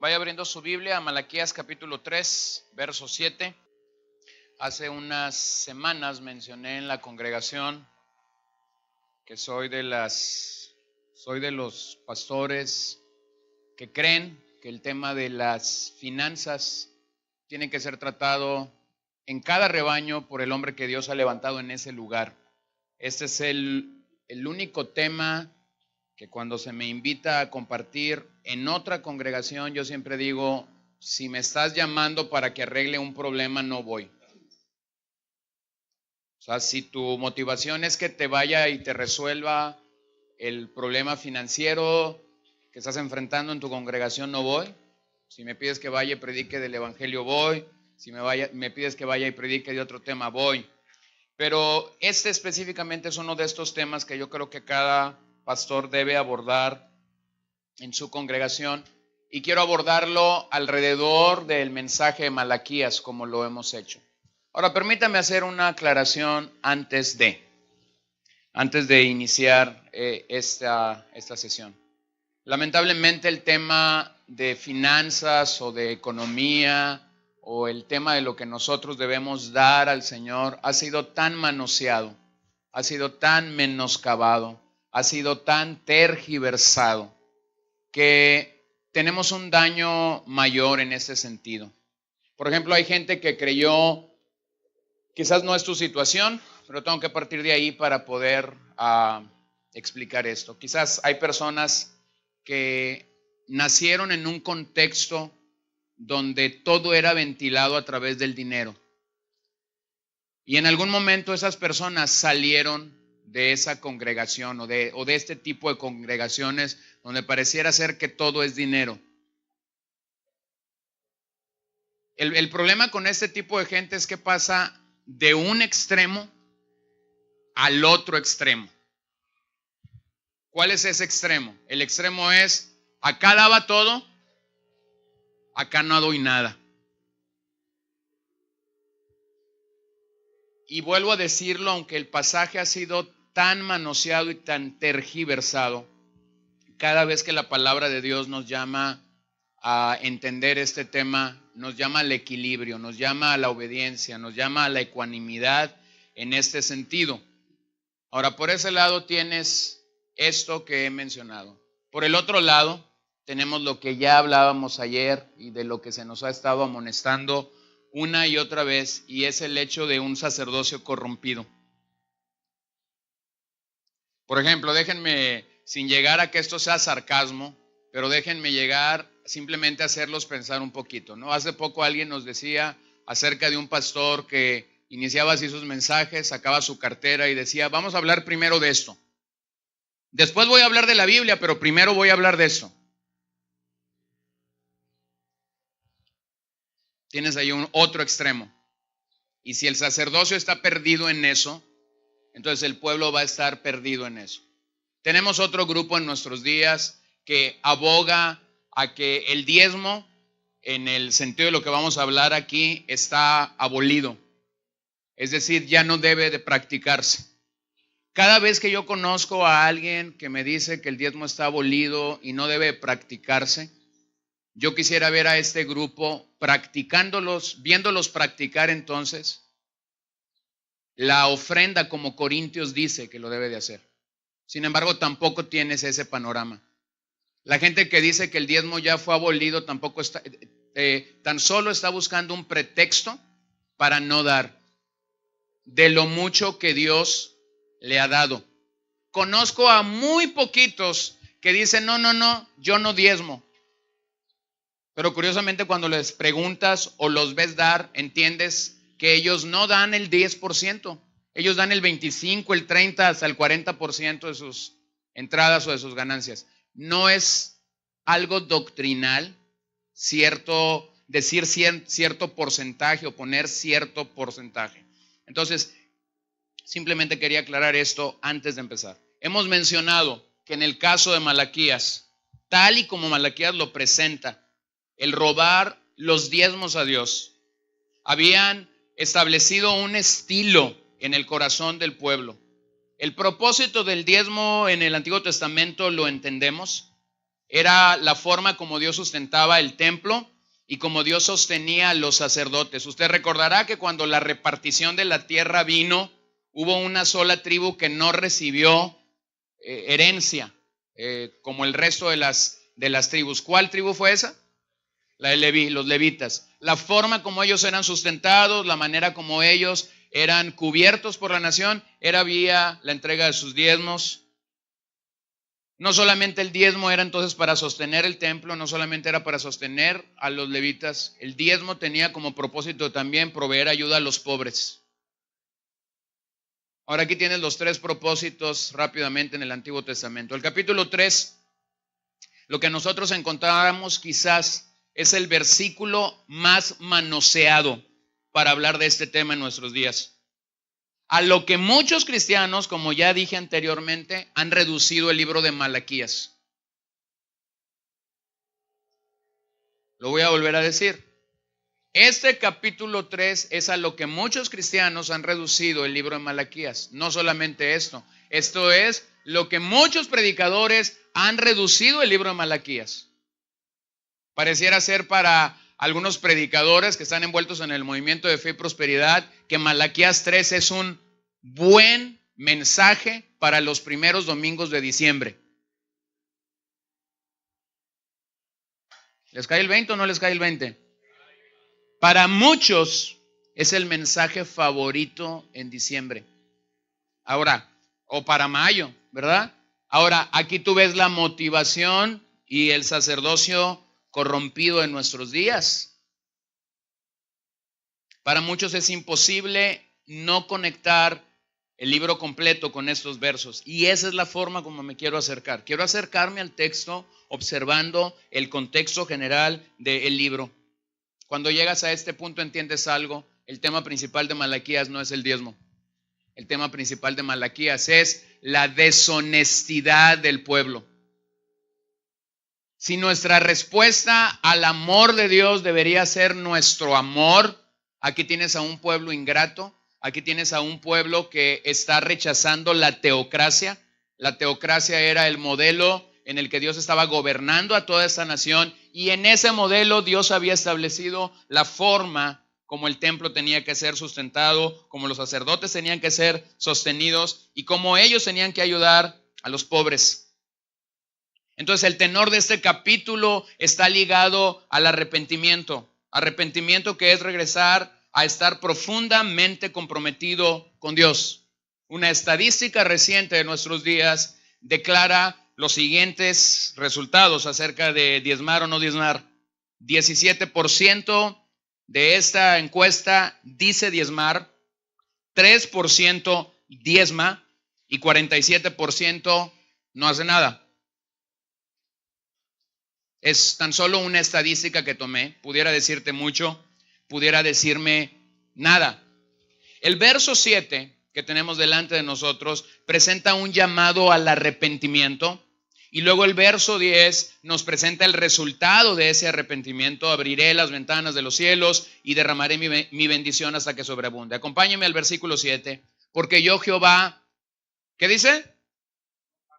Vaya abriendo su Biblia a Malaquías capítulo 3, verso 7. Hace unas semanas mencioné en la congregación que soy de los pastores que creen que el tema de las finanzas tiene que ser tratado en cada rebaño por el hombre que Dios ha levantado en ese lugar. Este es el único tema que cuando se me invita a compartir en otra congregación, yo siempre digo, si me estás llamando para que arregle un problema, no voy. O sea, si tu motivación es que te vaya y te resuelva el problema financiero que estás enfrentando en tu congregación, no voy. Si me pides que vaya y predique del evangelio, voy. Si me pides que vaya y predique de otro tema, voy. Pero este específicamente es uno de estos temas que yo creo que cada pastor debe abordar en su congregación, y quiero abordarlo alrededor del mensaje de Malaquías, como lo hemos hecho. Ahora, permítame hacer una aclaración antes de iniciar esta sesión. Lamentablemente el tema de finanzas o de economía o el tema de lo que nosotros debemos dar al Señor ha sido tan manoseado, ha sido tan menoscabado, ha sido tan tergiversado, que tenemos un daño mayor en ese sentido. Por ejemplo, hay gente que creyó, quizás no es tu situación, pero tengo que partir de ahí para poder explicar esto. Quizás hay personas que nacieron en un contexto donde todo era ventilado a través del dinero. Y en algún momento esas personas salieron de esa congregación o de este tipo de congregaciones donde pareciera ser que todo es dinero. El problema con este tipo de gente es que pasa de un extremo al otro extremo. ¿Cuál es ese extremo? El extremo es, acá daba todo, acá no doy nada. Y vuelvo a decirlo, aunque el pasaje ha sido tan manoseado y tan tergiversado, cada vez que la palabra de Dios nos llama a entender este tema, nos llama al equilibrio, nos llama a la obediencia, nos llama a la ecuanimidad en este sentido. Ahora, por ese lado tienes esto que he mencionado. Por el otro lado, tenemos lo que ya hablábamos ayer y de lo que se nos ha estado amonestando una y otra vez, y es el hecho de un sacerdocio corrompido. Por ejemplo, déjenme, sin llegar a que esto sea sarcasmo, pero déjenme llegar simplemente a hacerlos pensar un poquito, ¿no? Hace poco alguien nos decía acerca de un pastor que iniciaba así sus mensajes, sacaba su cartera y decía, vamos a hablar primero de esto. Después voy a hablar de la Biblia, pero primero voy a hablar de esto. Tienes ahí un otro extremo. Y si el sacerdocio está perdido en eso, entonces el pueblo va a estar perdido en eso. Tenemos otro grupo en nuestros días que aboga a que el diezmo, en el sentido de lo que vamos a hablar aquí, está abolido. Es decir, ya no debe de practicarse. Cada vez que yo conozco a alguien que me dice que el diezmo está abolido y no debe practicarse, yo quisiera ver a este grupo practicándolos, viéndolos practicar entonces la ofrenda como Corintios dice que lo debe de hacer. Sin embargo, tampoco tienes ese panorama. La gente que dice que el diezmo ya fue abolido tampoco está, tan solo está buscando un pretexto para no dar de lo mucho que Dios le ha dado. Conozco a muy poquitos que dicen, no, yo no diezmo. Pero curiosamente cuando les preguntas o los ves dar, entiendes que ellos no dan el 10%. Ellos dan el 25%, el 30%, hasta el 40% de sus entradas o de sus ganancias. No es algo doctrinal, decir cierto porcentaje o poner cierto porcentaje. Entonces, simplemente quería aclarar esto antes de empezar. Hemos mencionado que en el caso de Malaquías, tal y como Malaquías lo presenta, el robar los diezmos a Dios, habían establecido un estilo en el corazón del pueblo. El propósito del diezmo en el Antiguo Testamento lo entendemos. Era la forma como Dios sustentaba el templo y como Dios sostenía a los sacerdotes. Usted recordará que cuando la repartición de la tierra vino, hubo una sola tribu que no recibió herencia, como el resto de las tribus. ¿Cuál tribu fue esa? La de Leví, los levitas. La forma como ellos eran sustentados, la manera como ellos eran cubiertos por la nación, era vía la entrega de sus diezmos. No solamente el diezmo era entonces para sostener el templo, no solamente era para sostener a los levitas, el diezmo tenía como propósito también proveer ayuda a los pobres. Ahora aquí tienes los 3 propósitos rápidamente en el Antiguo Testamento. El capítulo 3, lo que nosotros encontramos quizás es el versículo más manoseado para hablar de este tema en nuestros días. A lo que muchos cristianos, como ya dije anteriormente, han reducido el libro de Malaquías. Lo voy a volver a decir. Este capítulo 3 es a lo que muchos cristianos han reducido el libro de Malaquías. No solamente esto. Esto es lo que muchos predicadores han reducido el libro de Malaquías. Pareciera ser para algunos predicadores que están envueltos en el movimiento de fe y prosperidad que Malaquías 3 es un buen mensaje para los primeros domingos de diciembre. ¿Les cae el 20 o no les cae el 20? Para muchos es el mensaje favorito en diciembre. Ahora, o para mayo, ¿verdad? Ahora, aquí tú ves la motivación y el sacerdocio corrompido en nuestros días. Para muchos es imposible no conectar el libro completo con estos versos. Y esa es la forma como me quiero acercar. Quiero acercarme al texto observando el contexto general del libro. Cuando llegas a este punto entiendes algo. El tema principal de Malaquías no es el diezmo. El tema principal de Malaquías es la deshonestidad del pueblo. Si nuestra respuesta al amor de Dios debería ser nuestro amor, aquí tienes a un pueblo ingrato, aquí tienes a un pueblo que está rechazando la teocracia. La teocracia era el modelo en el que Dios estaba gobernando a toda esta nación y en ese modelo Dios había establecido la forma como el templo tenía que ser sustentado, como los sacerdotes tenían que ser sostenidos y como ellos tenían que ayudar a los pobres. Entonces el tenor de este capítulo está ligado al arrepentimiento. Arrepentimiento que es regresar a estar profundamente comprometido con Dios. Una estadística reciente de nuestros días declara los siguientes resultados acerca de diezmar o no diezmar. 17% de esta encuesta dice diezmar, 3% diezma y 47% no hace nada. Es tan solo una estadística que tomé. Pudiera decirte mucho, pudiera decirme nada. El verso 7 que tenemos delante de nosotros presenta un llamado al arrepentimiento y luego el verso 10 nos presenta el resultado de ese arrepentimiento. Abriré las ventanas de los cielos y derramaré mi bendición hasta que sobreabunde. Acompáñame al versículo 7. Porque yo Jehová, ¿qué dice?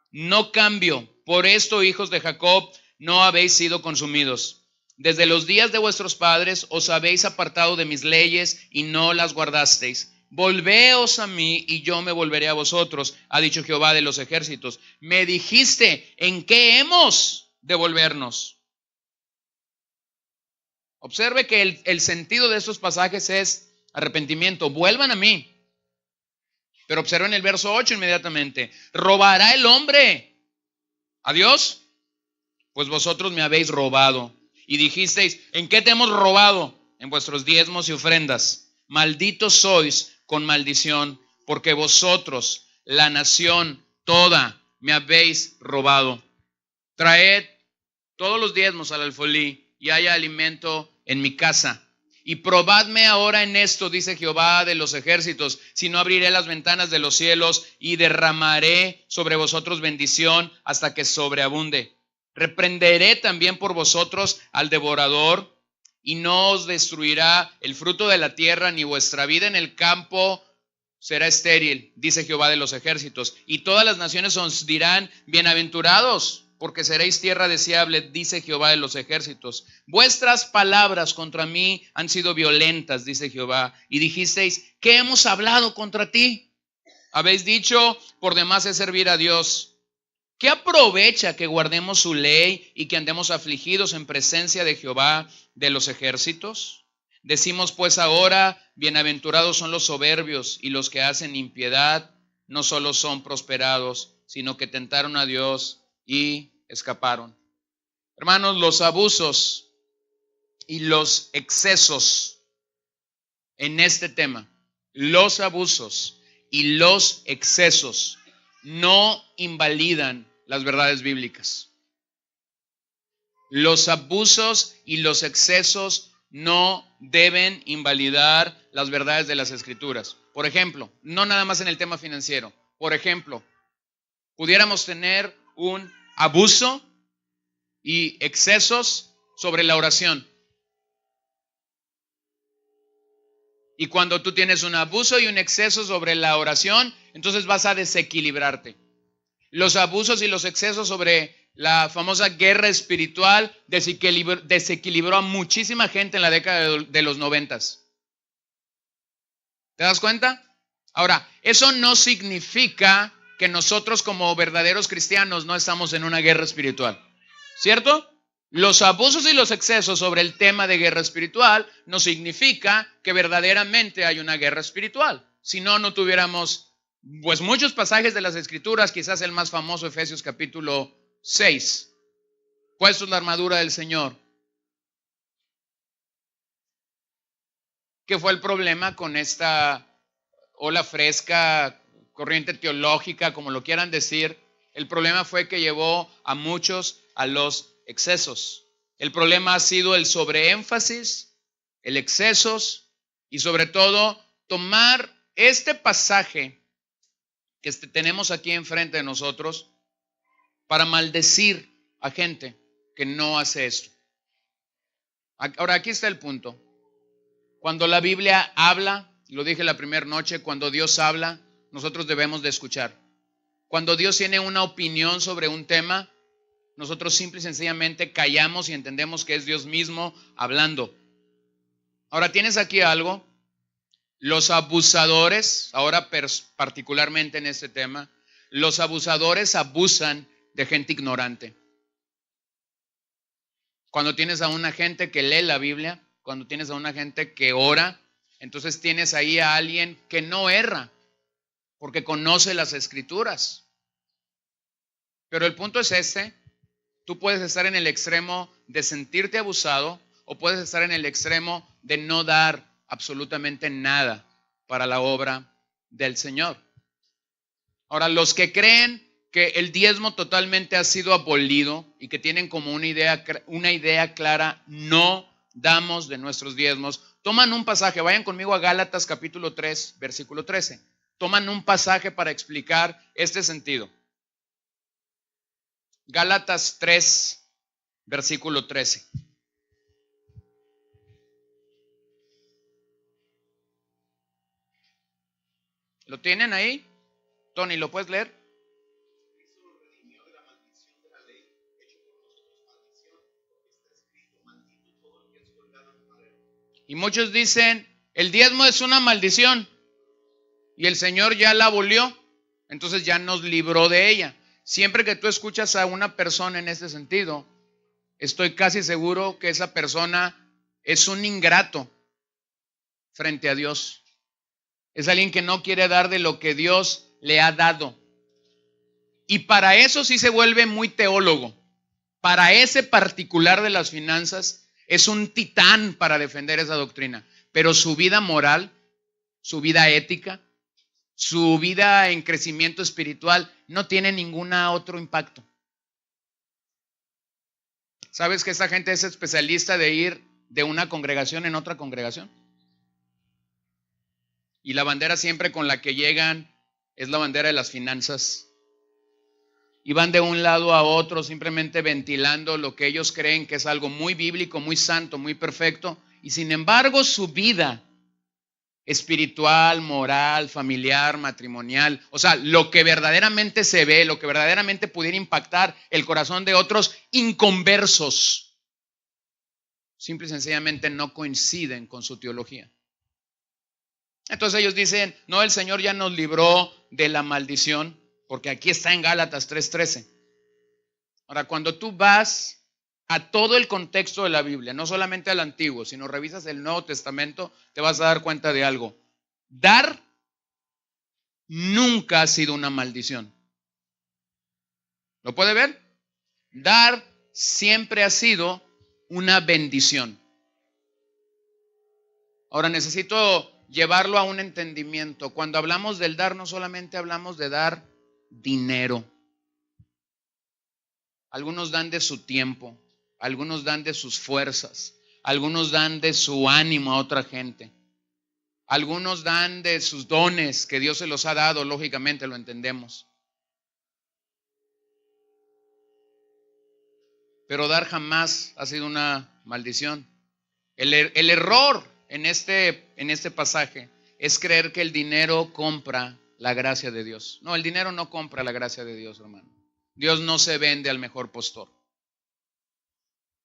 No cambio. Por esto, hijos de Jacob, no habéis sido consumidos. Desde los días de vuestros padres os habéis apartado de mis leyes y no las guardasteis. Volveos a mí y yo me volveré a vosotros, ha dicho Jehová de los ejércitos. Me dijiste, ¿en qué hemos de volvernos? Observe que el sentido de estos pasajes es arrepentimiento. Vuelvan a mí. Pero observen el verso 8 inmediatamente. ¿Robará el hombre a Dios? Pues vosotros me habéis robado. Y dijisteis, ¿en qué te hemos robado? En vuestros diezmos y ofrendas. Malditos sois con maldición, porque vosotros, la nación toda, me habéis robado. Traed todos los diezmos al alfolí y haya alimento en mi casa. Y probadme ahora en esto, dice Jehová de los ejércitos, si no abriré las ventanas de los cielos y derramaré sobre vosotros bendición hasta que sobreabunde. Reprenderé también por vosotros al devorador y no os destruirá el fruto de la tierra, ni vuestra vida en el campo será estéril, dice Jehová de los ejércitos. Y todas las naciones os dirán, bienaventurados, porque seréis tierra deseable, dice Jehová de los ejércitos. Vuestras palabras contra mí han sido violentas, dice Jehová, y dijisteis, ¿qué hemos hablado contra ti? Habéis dicho, por demás es servir a Dios. ¿Qué aprovecha que guardemos su ley y que andemos afligidos en presencia de Jehová de los ejércitos? Decimos pues ahora, bienaventurados son los soberbios y los que hacen impiedad, no solo son prosperados, sino que tentaron a Dios y escaparon. Hermanos, los abusos y los excesos en este tema, los abusos y los excesos no invalidan las verdades bíblicas. Los abusos y los excesos no deben invalidar las verdades de las Escrituras. Por ejemplo, no nada más en el tema financiero. Por ejemplo, pudiéramos tener un abuso y excesos sobre la oración. Y cuando tú tienes un abuso y un exceso sobre la oración, entonces vas a desequilibrarte. Los abusos y los excesos sobre la famosa guerra espiritual desequilibró a muchísima gente en la década de los 90. ¿Te das cuenta? Ahora, eso no significa que nosotros como verdaderos cristianos no estamos en una guerra espiritual, ¿cierto? Los abusos y los excesos sobre el tema de guerra espiritual no significa que verdaderamente hay una guerra espiritual. Si no, no tuviéramos pues muchos pasajes de las Escrituras, quizás el más famoso, Efesios capítulo 6. Puestos la armadura del Señor. ¿Qué fue el problema con esta ola fresca, corriente teológica, como lo quieran decir? El problema fue que llevó a muchos a los excesos. El problema ha sido el sobreénfasis, el excesos y sobre todo tomar este pasaje que tenemos aquí enfrente de nosotros para maldecir a gente que no hace esto. Ahora, aquí está el punto. Cuando la Biblia habla, lo dije la primera noche, cuando Dios habla, nosotros debemos de escuchar. Cuando Dios tiene una opinión sobre un tema, nosotros simple y sencillamente callamos y entendemos que es Dios mismo hablando. Ahora, tienes aquí algo. Los abusadores, ahora particularmente en este tema, los abusadores abusan de gente ignorante. Cuando tienes a una gente que lee la Biblia, cuando tienes a una gente que ora, entonces tienes ahí a alguien que no erra, porque conoce las Escrituras. Pero el punto es este: tú puedes estar en el extremo de sentirte abusado o puedes estar en el extremo de no dar absolutamente nada para la obra del Señor. Ahora, los que creen que el diezmo totalmente ha sido abolido y que tienen como una idea clara, no damos de nuestros diezmos, toman un pasaje, vayan conmigo a Gálatas capítulo 3, versículo 13. Toman un pasaje para explicar este sentido. Gálatas 3, versículo 13. ¿Lo tienen ahí? Tony, ¿lo puedes leer? Y muchos dicen, el diezmo es una maldición y el Señor ya la abolió, entonces ya nos libró de ella. Siempre que tú escuchas a una persona en este sentido, estoy casi seguro que esa persona es un ingrato frente a Dios. Es alguien que no quiere dar de lo que Dios le ha dado. Y para eso sí se vuelve muy teólogo. Para ese particular de las finanzas es un titán para defender esa doctrina. Pero su vida moral, su vida ética, su vida en crecimiento espiritual no tiene ningún otro impacto. ¿Sabes que esa gente es especialista de ir de una congregación en otra congregación? Y la bandera siempre con la que llegan es la bandera de las finanzas. Y van de un lado a otro simplemente ventilando lo que ellos creen que es algo muy bíblico, muy santo, muy perfecto. Y sin embargo su vida espiritual, moral, familiar, matrimonial. O sea, lo que verdaderamente se ve, lo que verdaderamente pudiera impactar el corazón de otros inconversos, simple y sencillamente no coinciden con su teología. Entonces ellos dicen, no, el Señor ya nos libró de la maldición, porque aquí está en Gálatas 3:13. Ahora, cuando tú vas a todo el contexto de la Biblia, no solamente al Antiguo, sino revisas el Nuevo Testamento, te vas a dar cuenta de algo. Dar nunca ha sido una maldición. ¿Lo puede ver? Dar siempre ha sido una bendición. Ahora necesito llevarlo a un entendimiento. Cuando hablamos del dar, no solamente hablamos de dar dinero. Algunos dan de su tiempo, algunos dan de sus fuerzas, algunos dan de su ánimo a otra gente, algunos dan de sus dones que Dios se los ha dado, lógicamente lo entendemos. Pero dar jamás ha sido una maldición. El error en este pasaje es creer que el dinero compra la gracia de Dios. No, el dinero no compra la gracia de Dios, hermano. Dios no se vende al mejor postor.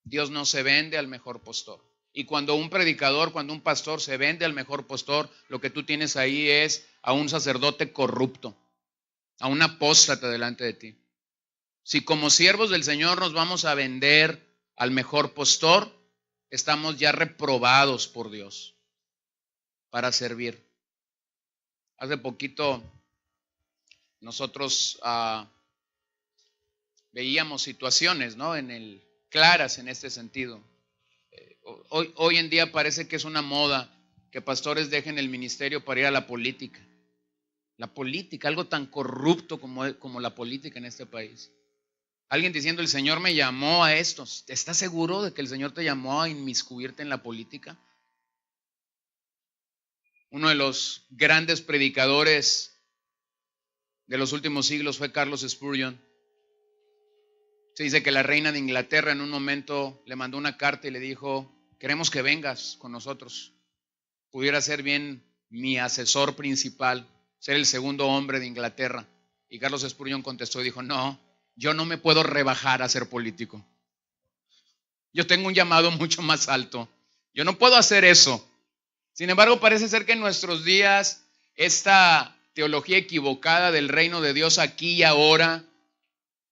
Dios no se vende al mejor postor. Y cuando un predicador, cuando un pastor se vende al mejor postor, lo que tú tienes ahí es a un sacerdote corrupto, a un apóstata delante de ti. Si como siervos del Señor nos vamos a vender al mejor postor, estamos ya reprobados por Dios para servir. Hace poquito nosotros veíamos situaciones, ¿no? Claras en este sentido. Hoy en día parece que es una moda que pastores dejen el ministerio para ir a la política. La política, algo tan corrupto como la política en este país. Alguien diciendo, el Señor me llamó a esto. ¿Estás seguro de que el Señor te llamó a inmiscuirte en la política? Uno de los grandes predicadores de los últimos siglos fue Carlos Spurgeon. Se dice que la reina de Inglaterra en un momento le mandó una carta y le dijo, queremos que vengas con nosotros. Pudiera ser bien mi asesor principal, ser el segundo hombre de Inglaterra. Y Carlos Spurgeon contestó y dijo, no, yo no me puedo rebajar a ser político. Yo tengo un llamado mucho más alto. Yo no puedo hacer eso. Sin embargo, parece ser que en nuestros días esta teología equivocada del reino de Dios aquí y ahora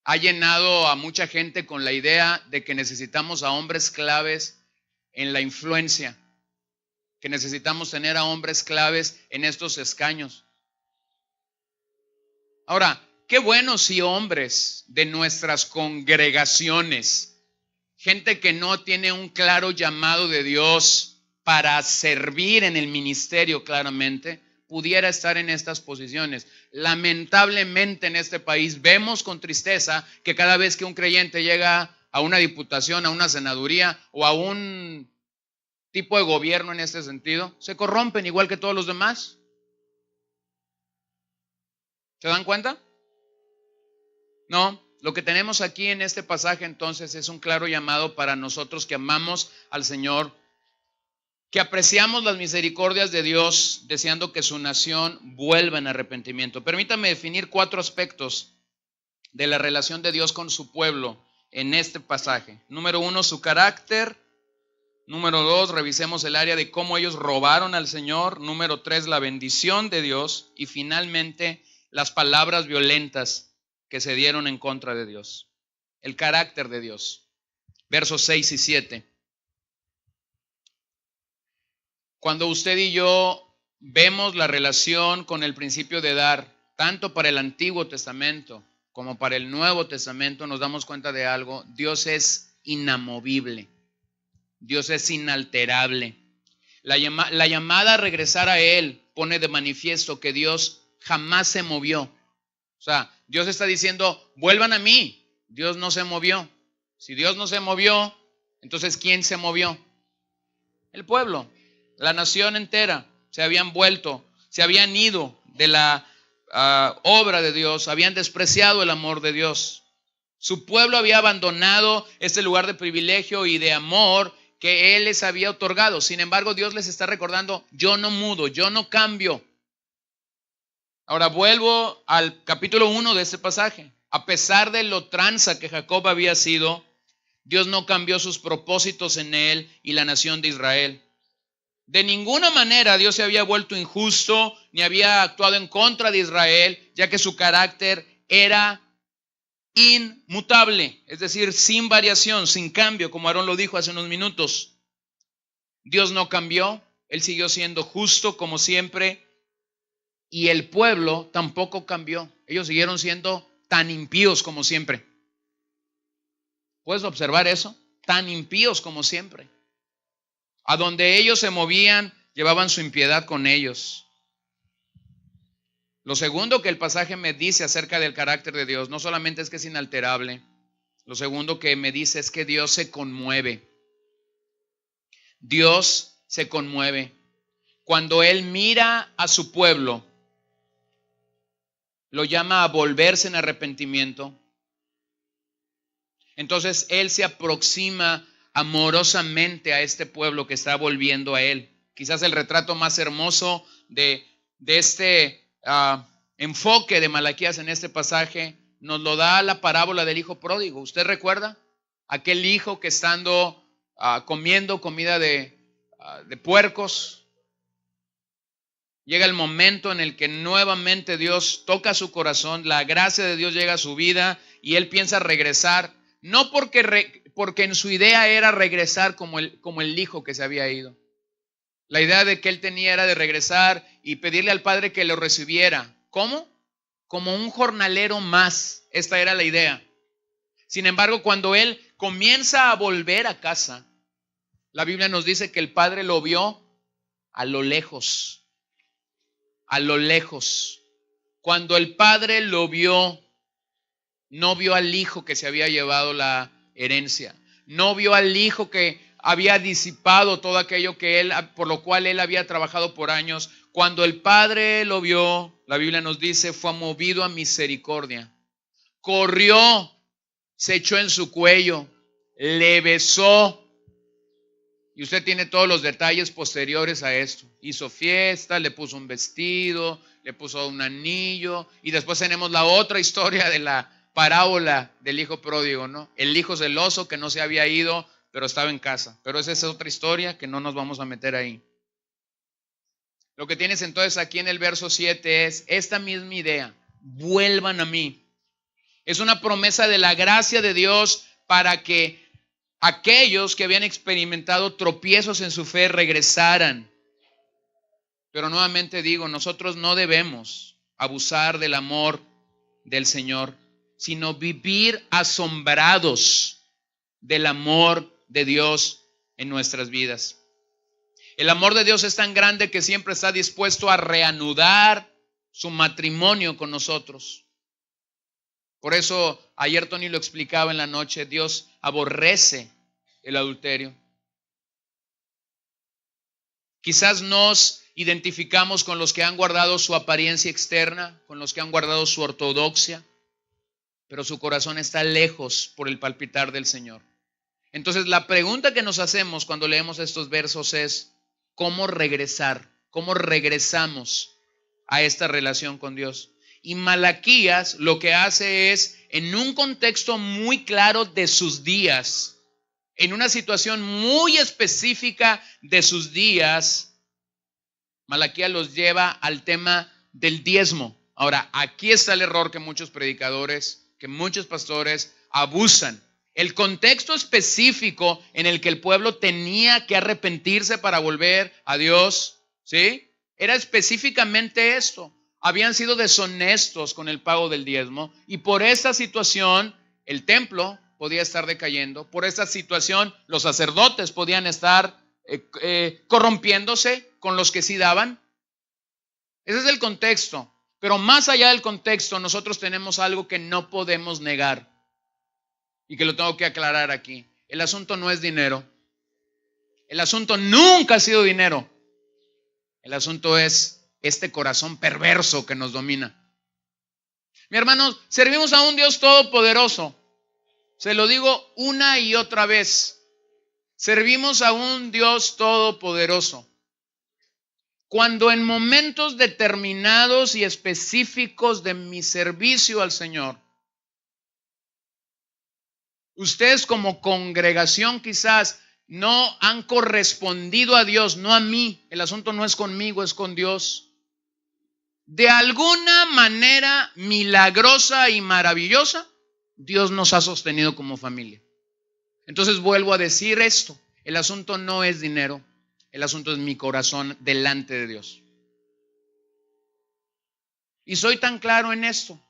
ha llenado a mucha gente con la idea de que necesitamos a hombres claves en la influencia, que necesitamos tener a hombres claves en estos escaños. Ahora, qué bueno si hombres de nuestras congregaciones, gente que no tiene un claro llamado de Dios para servir en el ministerio claramente, pudiera estar en estas posiciones. Lamentablemente en este país vemos con tristeza que cada vez que un creyente llega a una diputación, a una senaduría o a un tipo de gobierno en este sentido, se corrompen igual que todos los demás. ¿Se dan cuenta? No, lo que tenemos aquí en este pasaje entonces es un claro llamado para nosotros que amamos al Señor, que apreciamos las misericordias de Dios, deseando que su nación vuelva en arrepentimiento. Permítame definir 4 aspectos de la relación de Dios con su pueblo en este pasaje. Número 1, su carácter. Número 2, revisemos el área de cómo ellos robaron al Señor. Número 3, la bendición de Dios. Y finalmente, las palabras violentas que se dieron en contra de Dios. El carácter de Dios. Versos 6 y 7. Cuando usted y yo vemos la relación con el principio de dar, tanto para el Antiguo Testamento como para el Nuevo Testamento, nos damos cuenta de algo. Dios es inamovible. Dios es inalterable. La llamada a regresar a Él pone de manifiesto que Dios jamás se movió. O sea, Dios está diciendo, vuelvan a mí. Dios no se movió. Si Dios no se movió, entonces ¿quién se movió? El pueblo. La nación entera se habían vuelto, se habían ido de la obra de Dios, habían despreciado el amor de Dios. Su pueblo había abandonado este lugar de privilegio y de amor que Él les había otorgado. Sin embargo, Dios les está recordando, yo no mudo, yo no cambio. Ahora vuelvo al capítulo 1 de este pasaje. A pesar de lo tranza que Jacob había sido, Dios no cambió sus propósitos en él y la nación de Israel. De ninguna manera Dios se había vuelto injusto ni había actuado en contra de Israel, ya que su carácter era inmutable, es decir, sin variación, sin cambio, como Aarón lo dijo hace unos minutos. Dios no cambió, Él siguió siendo justo como siempre, y el pueblo tampoco cambió. Ellos siguieron siendo tan impíos como siempre. ¿Puedes observar eso? Tan impíos como siempre. A donde ellos se movían, llevaban su impiedad con ellos. Lo segundo que el pasaje me dice acerca del carácter de Dios, no solamente es que es inalterable, lo segundo que me dice es que Dios se conmueve. Dios se conmueve. Cuando Él mira a su pueblo, lo llama a volverse en arrepentimiento. Entonces Él se aproxima amorosamente a este pueblo que está volviendo a Él. Quizás el retrato más hermoso de este enfoque de Malaquías en este pasaje nos lo da la parábola del hijo pródigo. ¿Usted recuerda? Aquel hijo que estando comiendo comida de puercos, llega el momento en el que nuevamente Dios toca su corazón, la gracia de Dios llega a su vida y él piensa regresar, no porque en su idea era regresar como el hijo que se había ido. La idea de que él tenía era de regresar y pedirle al padre que lo recibiera. ¿Cómo? Como un jornalero más. Esta era la idea. Sin embargo, cuando él comienza a volver a casa, la Biblia nos dice que el padre lo vio a lo lejos. A lo lejos. Cuando el padre lo vio, no vio al hijo que se había llevado la herencia. No vio al hijo que había disipado todo aquello por lo cual él había trabajado por años. Cuando el padre lo vio, la Biblia nos dice, fue movido a misericordia. Corrió, se echó en su cuello, le besó. Y usted tiene todos los detalles posteriores a esto. Hizo fiesta, le puso un vestido, le puso un anillo. Y después tenemos la otra historia de la parábola del hijo pródigo, ¿no? El hijo celoso que no se había ido, pero estaba en casa. Pero esa es otra historia que no nos vamos a meter ahí. Lo que tienes entonces aquí en el verso 7 es esta misma idea. Vuelvan a mí. Es una promesa de la gracia de Dios para que aquellos que habían experimentado tropiezos en su fe regresaran. Pero nuevamente digo, nosotros no debemos abusar del amor del Señor, sino vivir asombrados del amor de Dios en nuestras vidas. El amor de Dios es tan grande que siempre está dispuesto a reanudar su matrimonio con nosotros. Por eso ayer Tony lo explicaba en la noche, Dios aborrece el adulterio. Quizás nos identificamos con los que han guardado su apariencia externa, con los que han guardado su ortodoxia, pero su corazón está lejos por el palpitar del Señor. Entonces la pregunta que nos hacemos cuando leemos estos versos es, ¿cómo regresar? ¿Cómo regresamos a esta relación con Dios? Y Malaquías lo que hace es, en un contexto muy claro de sus días, en una situación muy específica de sus días, Malaquías los lleva al tema del diezmo. Ahora, aquí está el error que muchos predicadores, que muchos pastores abusan. El contexto específico en el que el pueblo tenía que arrepentirse para volver a Dios, ¿sí? Era específicamente esto. Habían sido deshonestos con el pago del diezmo y por esta situación el templo podía estar decayendo. Por esta situación los sacerdotes podían estar corrompiéndose con los que sí daban. Ese es el contexto. Pero más allá del contexto, nosotros tenemos algo que no podemos negar y que lo tengo que aclarar aquí. El asunto no es dinero. El asunto nunca ha sido dinero. El asunto es este corazón perverso que nos domina. Mi hermano, servimos a un Dios todopoderoso. Se lo digo una y otra vez. Servimos a un Dios todopoderoso. Cuando en momentos determinados y específicos de mi servicio al Señor, ustedes como congregación quizás no han correspondido a Dios, no a mí, el asunto no es conmigo, es con Dios. De alguna manera milagrosa y maravillosa, Dios nos ha sostenido como familia. Entonces vuelvo a decir esto, el asunto no es dinero, el asunto es mi corazón delante de Dios. Y soy tan claro en esto.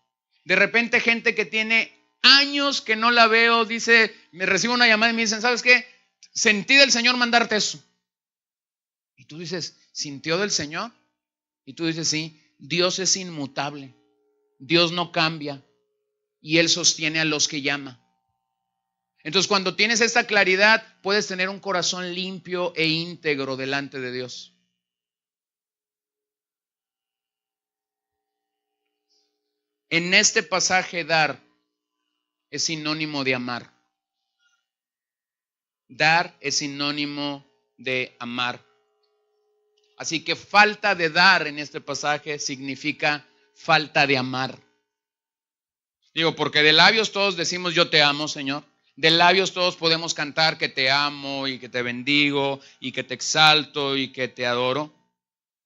De repente gente que tiene años que no la veo, dice, me recibo una llamada y me dicen, ¿sabes qué? Sentí del Señor mandarte eso. Y tú dices, ¿sintió del Señor? Y tú dices, sí, Dios es inmutable. Dios no cambia. Y Él sostiene a los que llama. Entonces, cuando tienes esta claridad, puedes tener un corazón limpio e íntegro delante de Dios. En este pasaje, dar es sinónimo de amar. Dar es sinónimo de amar. Así que falta de dar en este pasaje significa falta de amar. Digo, porque de labios todos decimos yo te amo, Señor. De labios todos podemos cantar que te amo y que te bendigo y que te exalto y que te adoro.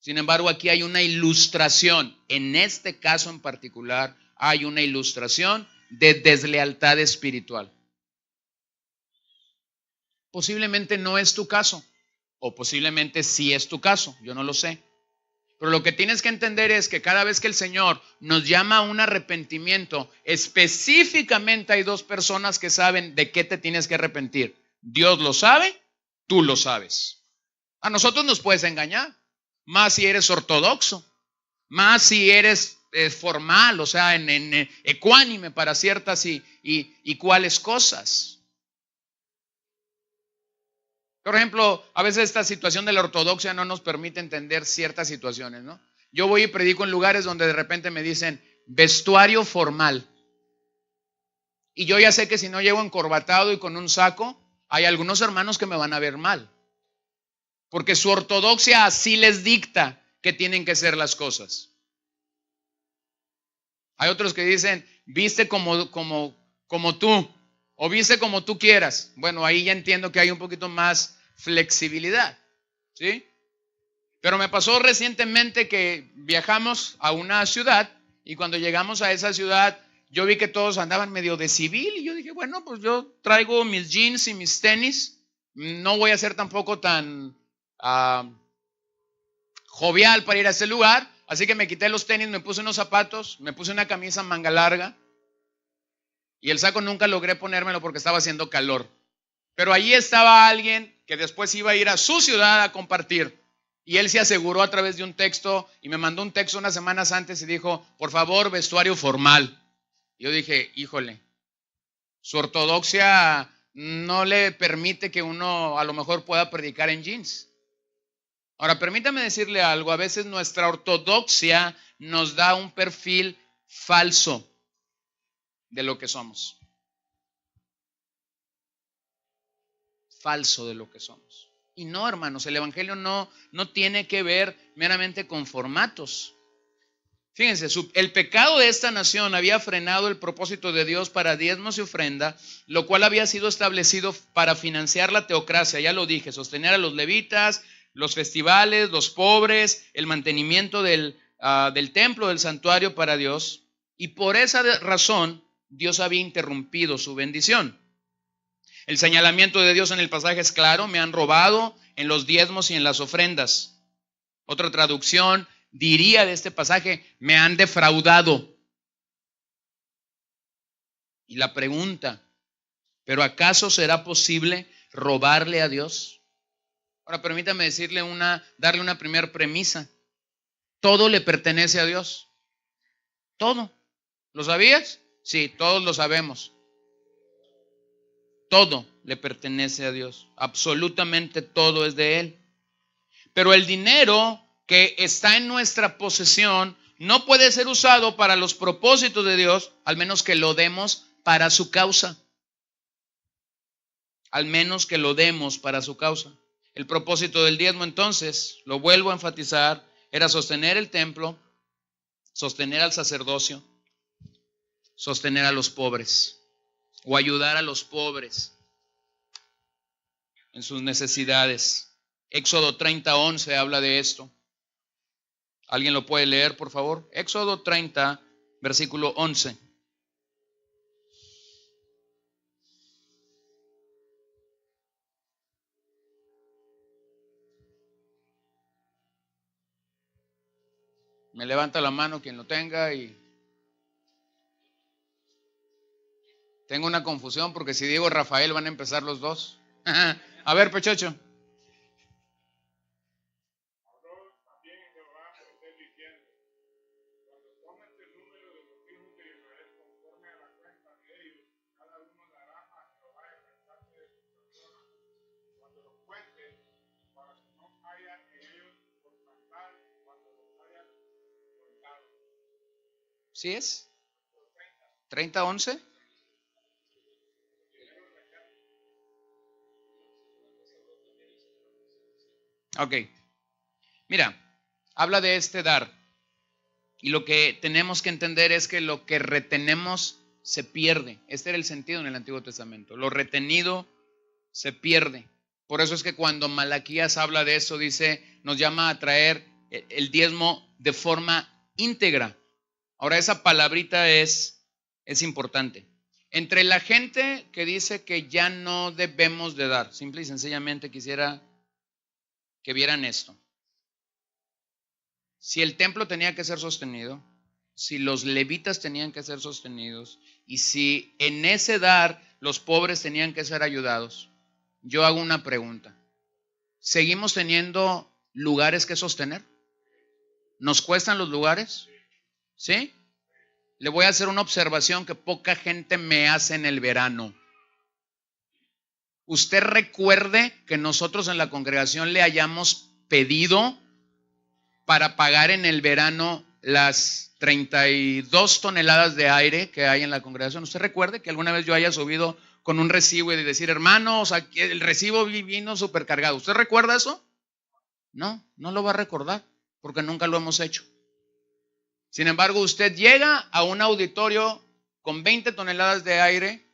Sin embargo, aquí hay una ilustración. En este caso en particular hay una ilustración de deslealtad espiritual. Posiblemente no es tu caso, o posiblemente sí es tu caso, yo no lo sé. Pero lo que tienes que entender es que cada vez que el Señor nos llama a un arrepentimiento, específicamente hay dos personas que saben de qué te tienes que arrepentir. Dios lo sabe, tú lo sabes. A nosotros nos puedes engañar, más si eres ortodoxo, más si eres formal, o sea, en ecuánime para ciertas y cuáles cosas. Por ejemplo, a veces esta situación de la ortodoxia no nos permite entender ciertas situaciones, ¿no? Yo voy y predico en lugares donde de repente me dicen vestuario formal. Y yo ya sé que si no llego encorbatado y con un saco, hay algunos hermanos que me van a ver mal. Porque su ortodoxia así les dicta que tienen que ser las cosas. Hay otros que dicen, viste como tú, o viste como tú quieras. Bueno, ahí ya entiendo que hay un poquito más flexibilidad, ¿sí? Pero me pasó recientemente que viajamos a una ciudad y cuando llegamos a esa ciudad yo vi que todos andaban medio de civil y yo dije, bueno, pues yo traigo mis jeans y mis tenis, no voy a ser tampoco tan jovial para ir a ese lugar, así que me quité los tenis, me puse unos zapatos, me puse una camisa manga larga y el saco nunca logré ponérmelo porque estaba haciendo calor. Pero allí estaba alguien que después iba a ir a su ciudad a compartir. Y él se aseguró a través de un texto y me mandó un texto unas semanas antes y dijo, por favor, vestuario formal. Y yo dije, híjole, su ortodoxia no le permite que uno a lo mejor pueda predicar en jeans. Ahora, permítame decirle algo, a veces nuestra ortodoxia nos da un perfil falso de lo que somos. Falso de lo que somos. Y no, hermanos, el evangelio no tiene que ver meramente con formatos. Fíjense, el pecado de esta nación había frenado el propósito de Dios para diezmos y ofrenda, lo cual había sido establecido para financiar la teocracia, ya lo dije, sostener a los levitas, los festivales, los pobres, el mantenimiento del templo, del santuario para Dios. Y por esa razón, Dios había interrumpido su bendición. El señalamiento de Dios en el pasaje es claro, me han robado en los diezmos y en las ofrendas. Otra traducción diría de este pasaje, me han defraudado. Y la pregunta, ¿pero acaso será posible robarle a Dios? Ahora permítame darle una primera premisa. Todo le pertenece a Dios. Todo. ¿Lo sabías? Sí, todos lo sabemos. Todo le pertenece a Dios. Absolutamente todo es de Él. Pero el dinero que está en nuestra posesión no puede ser usado para los propósitos de Dios, al menos que lo demos para su causa. al menos que lo demos para su causa. El propósito del diezmo, entonces, lo vuelvo a enfatizar, era sostener el templo, sostener al sacerdocio, sostener a los pobres o ayudar a los pobres en sus necesidades. Éxodo 30:11 habla de esto. ¿Alguien lo puede leer, por favor? Éxodo 30, versículo 11. Me levanta la mano quien lo tenga y tengo una confusión porque si digo Rafael van a empezar los dos. A ver, Pechocho. ¿Sí es? ¿30:11? Ok. Mira, habla de este dar. Y lo que tenemos que entender es que lo que retenemos se pierde. Este era el sentido en el Antiguo Testamento. Lo retenido se pierde. Por eso es que cuando Malaquías habla de eso, dice, nos llama a traer el diezmo de forma íntegra. Ahora, esa palabrita es importante. Entre la gente que dice que ya no debemos de dar, simple y sencillamente quisiera que vieran esto. Si el templo tenía que ser sostenido, si los levitas tenían que ser sostenidos y si en ese dar los pobres tenían que ser ayudados, yo hago una pregunta. ¿Seguimos teniendo lugares que sostener? ¿Nos cuestan los lugares? ¿Sí? Le voy a hacer una observación que poca gente me hace en el verano. Usted recuerde que nosotros en la congregación le hayamos pedido para pagar en el verano las 32 toneladas de aire que hay en la congregación. ¿Usted recuerde que alguna vez yo haya subido con un recibo y decir, hermanos, aquí el recibo vino supercargado? ¿Usted recuerda eso? No, no lo va a recordar porque nunca lo hemos hecho. Sin embargo, usted llega a un auditorio con 20 toneladas de aire.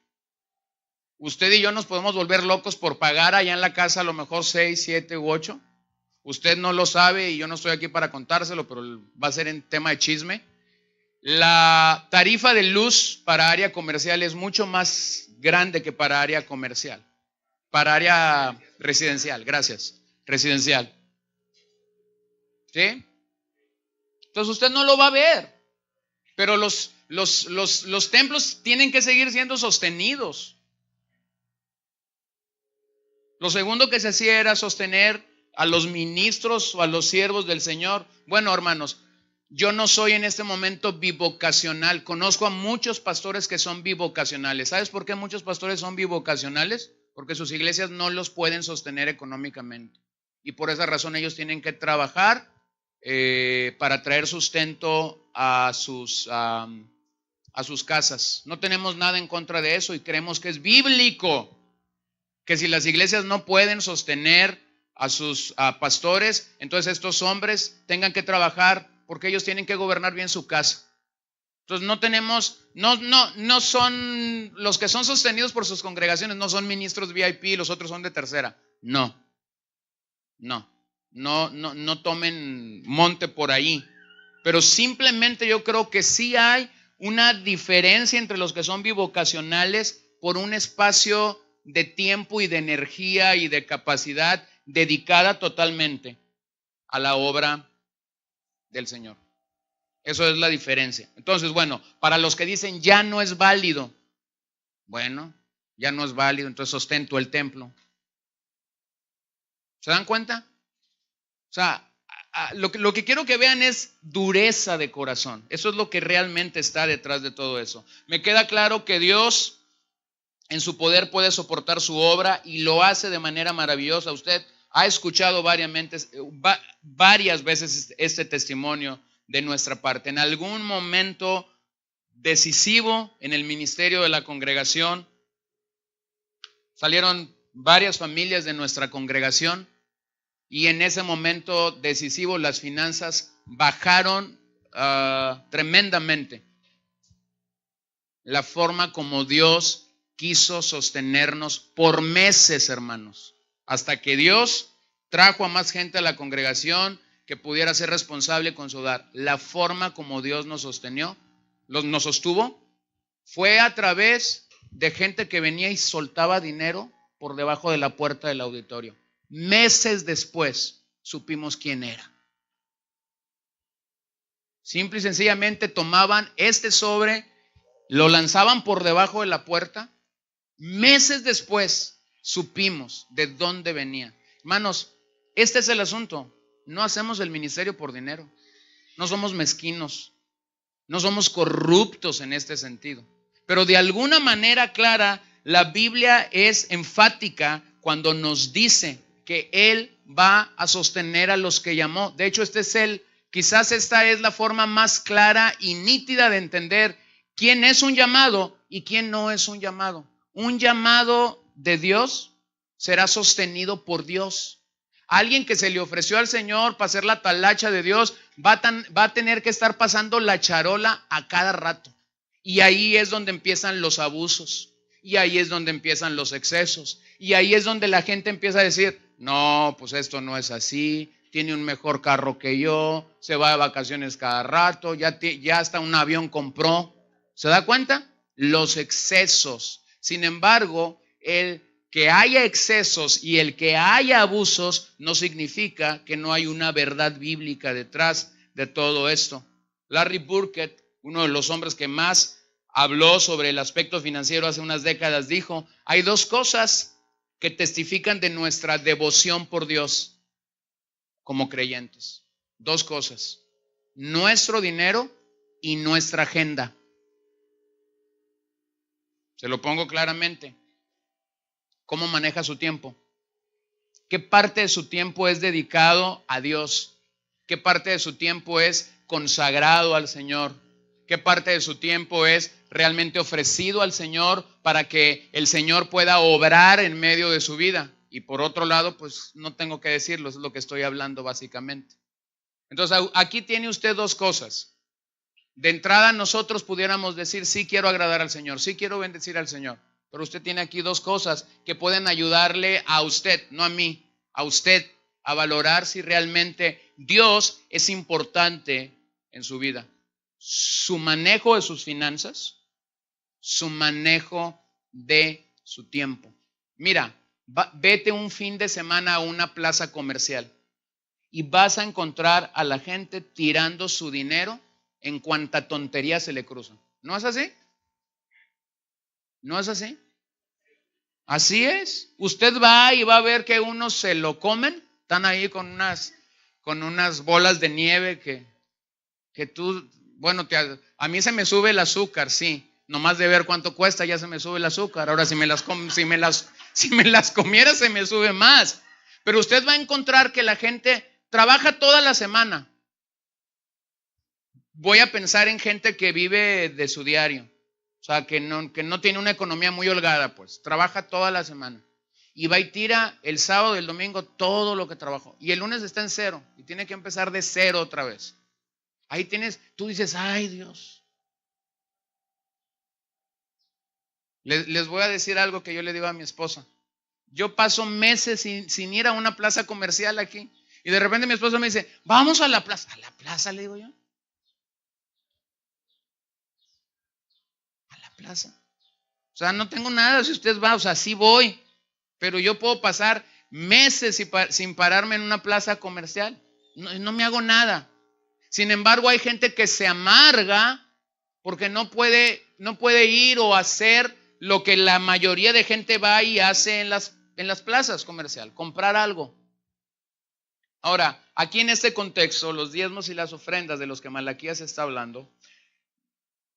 Usted y yo nos podemos volver locos por pagar allá en la casa a lo mejor 6, 7 u 8. Usted no lo sabe y yo no estoy aquí para contárselo, pero va a ser en tema de chisme. La tarifa de luz para área comercial es mucho más grande que para área comercial. Para área residencial, gracias. Residencial. ¿Sí? Entonces usted no lo va a ver. Pero los templos tienen que seguir siendo sostenidos. Lo segundo que se hacía era sostener a los ministros o a los siervos del Señor. Bueno, hermanos, yo no soy en este momento bivocacional. Conozco a muchos pastores que son bivocacionales. ¿Sabes por qué muchos pastores son bivocacionales? Porque sus iglesias no los pueden sostener económicamente. Y por esa razón ellos tienen que trabajar para traer sustento a sus casas. No tenemos nada en contra de eso y creemos que es bíblico que si las iglesias no pueden sostener a sus pastores, entonces estos hombres tengan que trabajar porque ellos tienen que gobernar bien su casa. Entonces no son los que son sostenidos por sus congregaciones, no son ministros VIP y los otros son de tercera. No tomen monte por ahí. Pero simplemente yo creo que sí hay una diferencia entre los que son bivocacionales por un espacio de tiempo y de energía y de capacidad dedicada totalmente a la obra del Señor. Eso es la diferencia. Entonces, bueno, para los que dicen ya no es válido, bueno, ya no es válido, entonces sostén tú el templo. ¿Se dan cuenta? O sea, lo que quiero que vean es dureza de corazón. Eso es lo que realmente está detrás de todo eso. Me queda claro que Dios en su poder puede soportar su obra y lo hace de manera maravillosa. Usted ha escuchado varias veces este testimonio de nuestra parte. En algún momento decisivo en el ministerio de la congregación salieron varias familias de nuestra congregación y en ese momento decisivo las finanzas bajaron tremendamente. La forma como Dios quiso sostenernos por meses, hermanos, hasta que Dios trajo a más gente a la congregación que pudiera ser responsable con su hogar. La forma como Dios nos sostuvo, fue a través de gente que venía y soltaba dinero por debajo de la puerta del auditorio. Meses después supimos quién era. Simple y sencillamente tomaban este sobre, lo lanzaban por debajo de la puerta. Meses después supimos de dónde venía. Hermanos, este es el asunto. No hacemos el ministerio por dinero. No somos mezquinos. No somos corruptos en este sentido. Pero de alguna manera clara, la Biblia es enfática cuando nos dice que Él va a sostener a los que llamó. De hecho, quizás esta es la forma más clara y nítida de entender quién es un llamado y quién no es un llamado. Un llamado de Dios será sostenido por Dios. Alguien que se le ofreció al Señor para hacer la talacha de Dios va a tener que estar pasando la charola a cada rato. Y ahí es donde empiezan los abusos. Y ahí es donde empiezan los excesos. Y ahí es donde la gente empieza a decir, no, pues esto no es así. Tiene un mejor carro que yo. Se va de vacaciones cada rato. Ya hasta un avión compró. ¿Se da cuenta? Los excesos. Sin embargo, el que haya excesos y el que haya abusos no significa que no hay una verdad bíblica detrás de todo esto. Larry Burkett, uno de los hombres que más habló sobre el aspecto financiero hace unas décadas, dijo, hay dos cosas que testifican de nuestra devoción por Dios como creyentes. Dos cosas: nuestro dinero y nuestra agenda. Se lo pongo claramente. ¿Cómo maneja su tiempo? ¿Qué parte de su tiempo es dedicado a Dios? ¿Qué parte de su tiempo es consagrado al Señor? ¿Qué parte de su tiempo es realmente ofrecido al Señor para que el Señor pueda obrar en medio de su vida? Y por otro lado, pues no tengo que decirlo, es lo que estoy hablando básicamente. Entonces, aquí tiene usted dos cosas. De entrada, nosotros pudiéramos decir, sí quiero agradar al Señor, sí quiero bendecir al Señor. Pero usted tiene aquí dos cosas que pueden ayudarle a usted, no a mí, a usted, a valorar si realmente Dios es importante en su vida. Su manejo de sus finanzas, su manejo de su tiempo. Mira, vete un fin de semana a una plaza comercial y vas a encontrar a la gente tirando su dinero en cuanta tontería se le cruza. ¿No es así? ¿No es así? Así es. Usted va y va a ver que unos se lo comen. Están ahí con unas bolas de nieve que tú, bueno, a mí se me sube el azúcar, sí. Nomás de ver cuánto cuesta ya se me sube el azúcar. Ahora si me las comiera se me sube más. Pero usted va a encontrar que la gente trabaja toda la semana. Voy a pensar en gente que vive de su diario. O sea, que no tiene una economía muy holgada, pues. Trabaja toda la semana. Y va y tira el sábado y el domingo todo lo que trabajó. Y el lunes está en cero. Y tiene que empezar de cero otra vez. Ahí tú dices, ay Dios. Les voy a decir algo que yo le digo a mi esposa. Yo paso meses sin ir a una plaza comercial aquí. Y de repente mi esposa me dice, vamos a la plaza. ¿A la plaza? Le digo yo. ¿A la plaza? O sea, no tengo nada si usted va, o sea, sí voy. Pero yo puedo pasar meses sin pararme en una plaza comercial. No me hago nada. Sin embargo, hay gente que se amarga porque no puede ir o hacer lo que la mayoría de gente va y hace en las plazas comerciales, comprar algo. Ahora, aquí en este contexto, los diezmos y las ofrendas de los que Malaquías está hablando,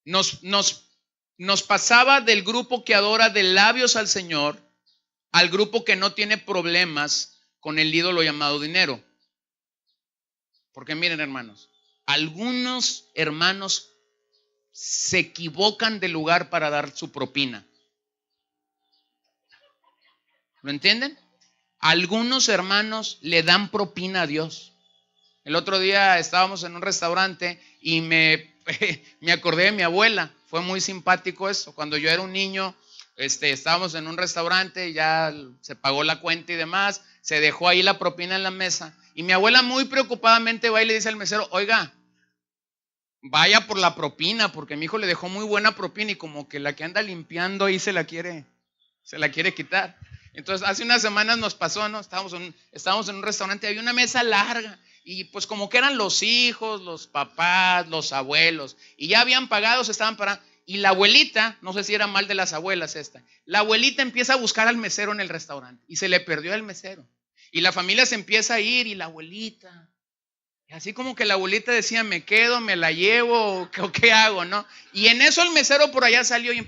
nos pasaba del grupo que adora de labios al Señor al grupo que no tiene problemas con el ídolo llamado dinero. Porque miren, hermanos, algunos hermanos se equivocan de lugar para dar su propina. ¿Lo entienden? Algunos hermanos le dan propina a Dios. El otro día estábamos en un restaurante y me acordé de mi abuela. Fue muy simpático eso. Cuando yo era un niño, estábamos en un restaurante, ya se pagó la cuenta y demás, se dejó ahí la propina en la mesa. Y mi abuela muy preocupadamente va y le dice al mesero, oiga, vaya por la propina, porque mi hijo le dejó muy buena propina y como que la que anda limpiando ahí se la quiere quitar. Entonces, hace unas semanas nos pasó, ¿no? Estábamos en un restaurante, había una mesa larga y pues como que eran los hijos, los papás, los abuelos y ya habían pagado, se estaban parando. Y la abuelita, no sé si era mal de las abuelas la abuelita empieza a buscar al mesero en el restaurante y se le perdió el mesero. Y la familia se empieza a ir y la abuelita, y así como que la abuelita decía, me quedo, me la llevo, o qué hago, ¿no? Y en eso el mesero por allá salió y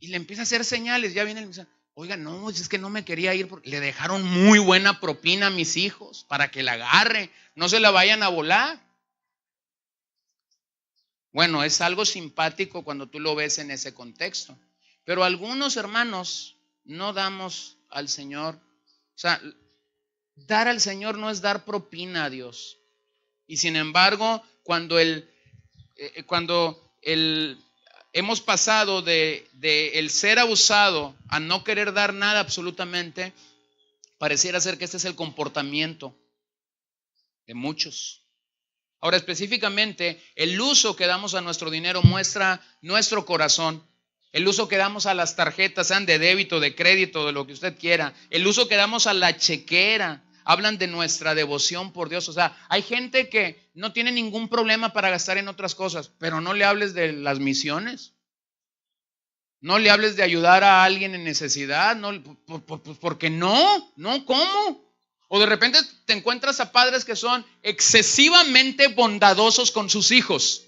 le empieza a hacer señales, ya viene el mesero. Oiga, no, es que no me quería ir porque le dejaron muy buena propina a mis hijos para que la agarre, no se la vayan a volar. Bueno, es algo simpático cuando tú lo ves en ese contexto. Pero algunos hermanos no damos al Señor. O sea, dar al Señor no es dar propina a Dios. Y sin embargo, cuando hemos pasado de el ser abusado a no querer dar nada absolutamente, pareciera ser que este es el comportamiento de muchos. Ahora, específicamente, el uso que damos a nuestro dinero muestra nuestro corazón. El uso que damos a las tarjetas, sean de débito, de crédito, de lo que usted quiera. El uso que damos a la chequera. Hablan de nuestra devoción por Dios. O sea, hay gente que no tiene ningún problema para gastar en otras cosas, pero no le hables de las misiones. No le hables de ayudar a alguien en necesidad. No, porque no, ¿cómo? O de repente te encuentras a padres que son excesivamente bondadosos con sus hijos.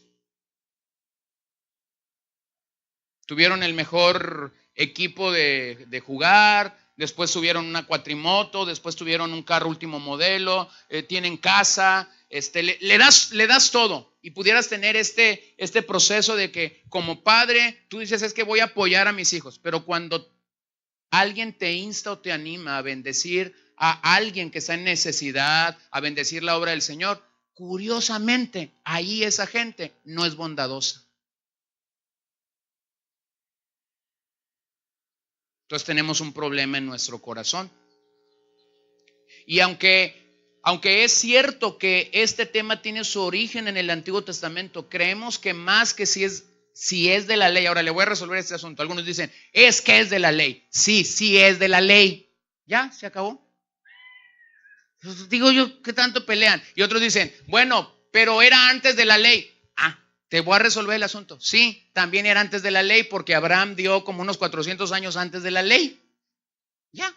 Tuvieron el mejor equipo de jugar, después tuvieron una cuatrimoto, después tuvieron un carro último modelo, tienen casa, le das todo. Y pudieras tener este proceso de que como padre tú dices, es que voy a apoyar a mis hijos, pero cuando alguien te insta o te anima a bendecir a alguien que está en necesidad, a bendecir la obra del Señor, curiosamente, ahí esa gente no es bondadosa. Entonces tenemos un problema en nuestro corazón. Y aunque es cierto que este tema tiene su origen en el Antiguo Testamento, creemos que más que si es de la ley. Ahora le voy a resolver este asunto. Algunos dicen, es que es de la ley. Sí es de la ley. Ya, se acabó. Pues digo yo, ¿qué tanto pelean? Y otros dicen, bueno, pero era antes de la ley. Te voy a resolver el asunto. Sí, también era antes de la ley porque Abraham dio como unos 400 años antes de la ley. Ya,